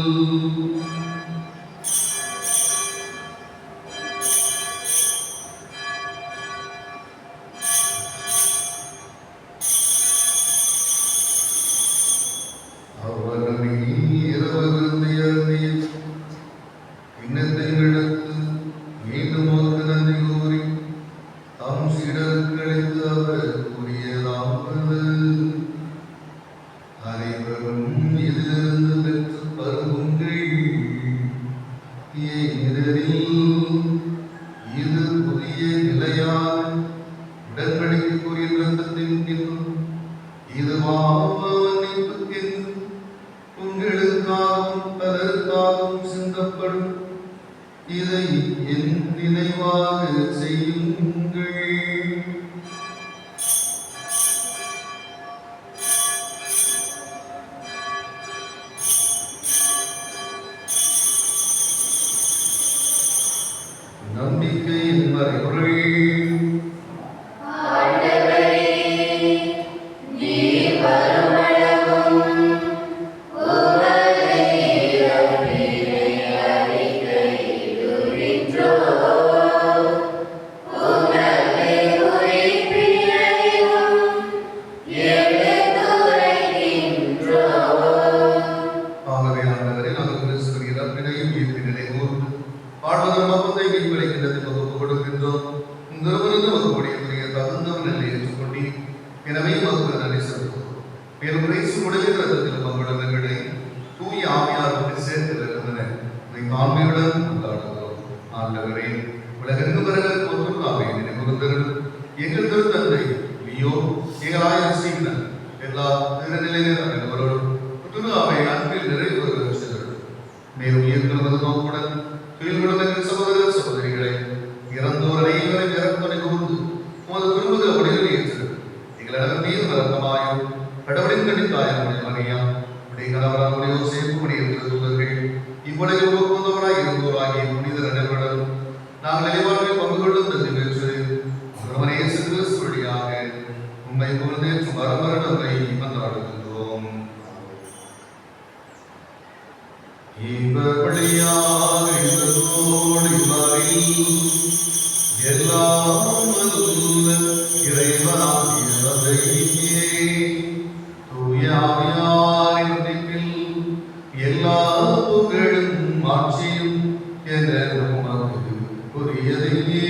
இதை என் நினைவாக செய்யுங்கள். நம்பிக்கையின் மறைவுரை எங்கள் திருத்தந்தை லியோ எல்லா நிலையினரோடும் அவை அன்பில் நிறைவு மேலும் இயக்குவது நோக்குடன் தொழில்களுடன் சகோதர சகோதரிகளை இறந்தோர் அனைவரும் இறந்தோரை கூர்ந்து உமது திரும்புகிற வழிகளை ஏற்று எங்களிடம் மீது நலக்கமாயும் கடவுளின் கணித்தாயம் மணியா உடைய கணவராக சேர்ப்பு முடிய தூதர்கள் இவ்வுலகில் ஒப்புந்தவராய் இருந்தோராகிய புனிதர் அனைவருடன் நாங்கள் நிலைவாழ்வில் பங்கு கொள்ளும் தந்தை பெற்று இயேசு கிறிஸ்து வழியாக உம்மை புகழ்ந்தேற்றும் வரமரணத்தை மன்றாடுகின்றோம். இவர் வழி வழியாக இதனோடு இவரில் எல்லாம் வல்ல இறைவனாகிய தந்தையே, தூய ஆவியாரின் ஒன்றிப்பில் எல்லா புகழும் ஆட்சியும் என்றென்றும் உமக்கு உரியதையே.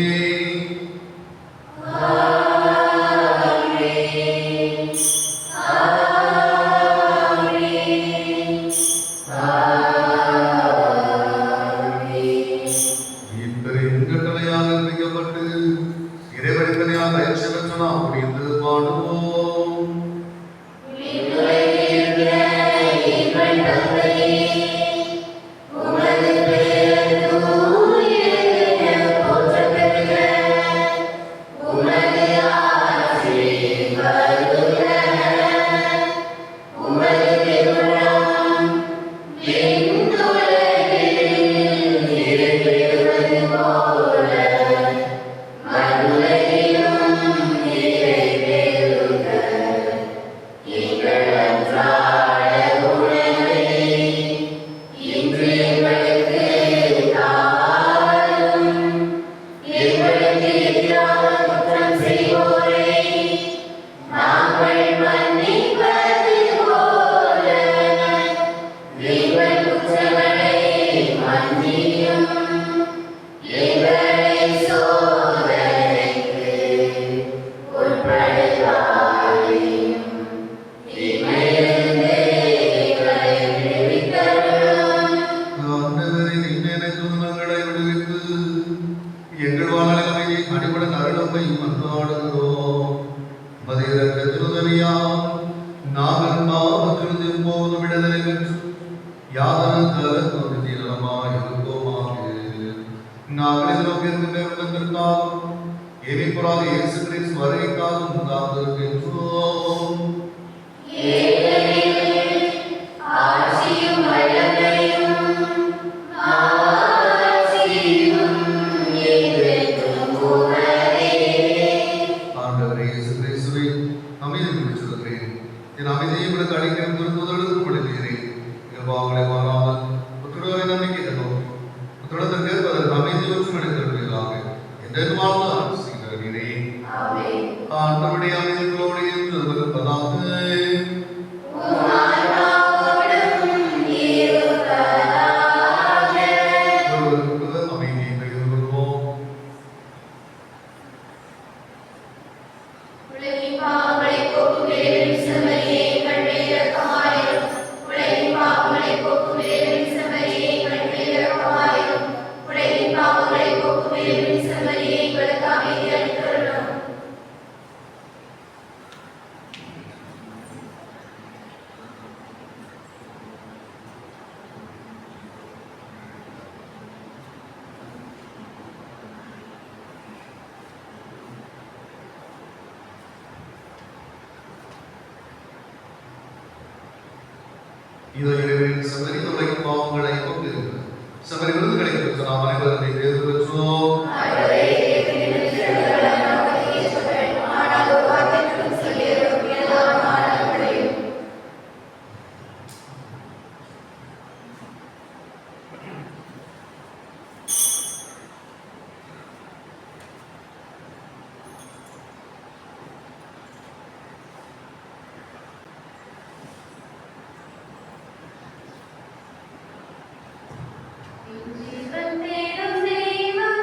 ஜீவன் தேடும் தெய்வம்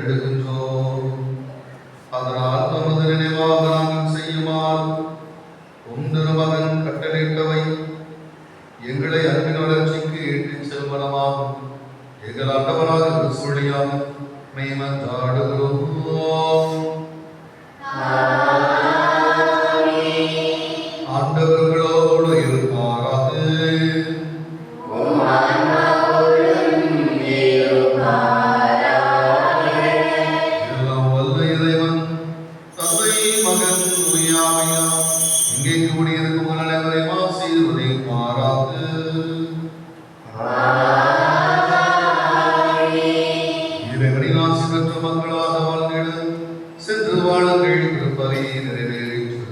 வேண்டுகின்றோம். அதனால் தமது நினைவாக நாங்கள் செய்யுமாறு உம் திருமகன் கட்டளையிட்டவை எங்களை அன்பின் வளர்ச்சிக்கு ஏற்றிச் செல்வனமாகும். எங்கள் ஆண்டவராக கிறிஸ்து வழியாக மெய்மன்றாடுகிறோம். ஆண்டவர்களோடு இருப்பாராக. எல்லாம் வல்ல இறைவன் தந்தை மகன் தூய ஆவியார் இங்கே கூடியிருக்கும் அனைவரையும் ஆசீர்வதிப்பாராக. இறைவனின் ஆசி பெற்ற மக்களாக வாழ்ந்திட சென்று வாழுங்கள். திருப்பலி நிறைவேறிற்று.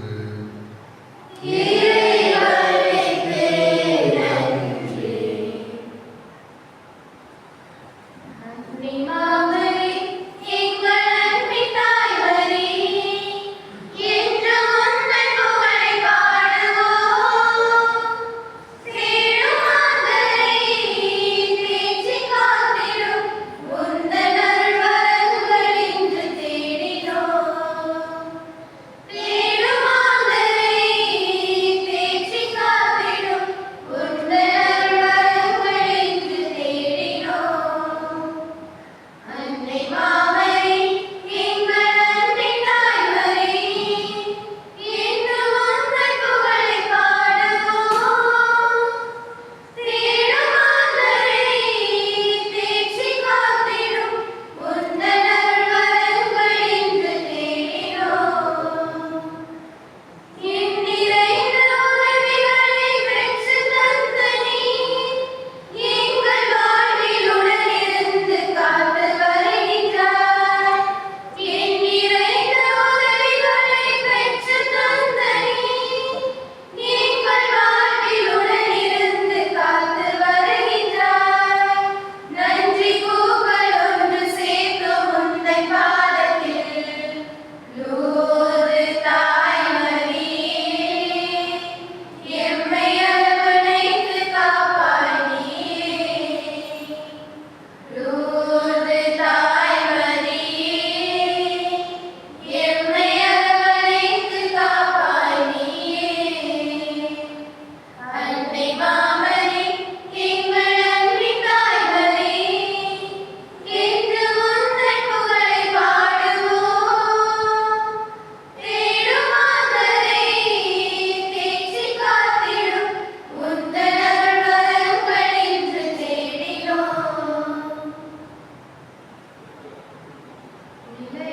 நிலை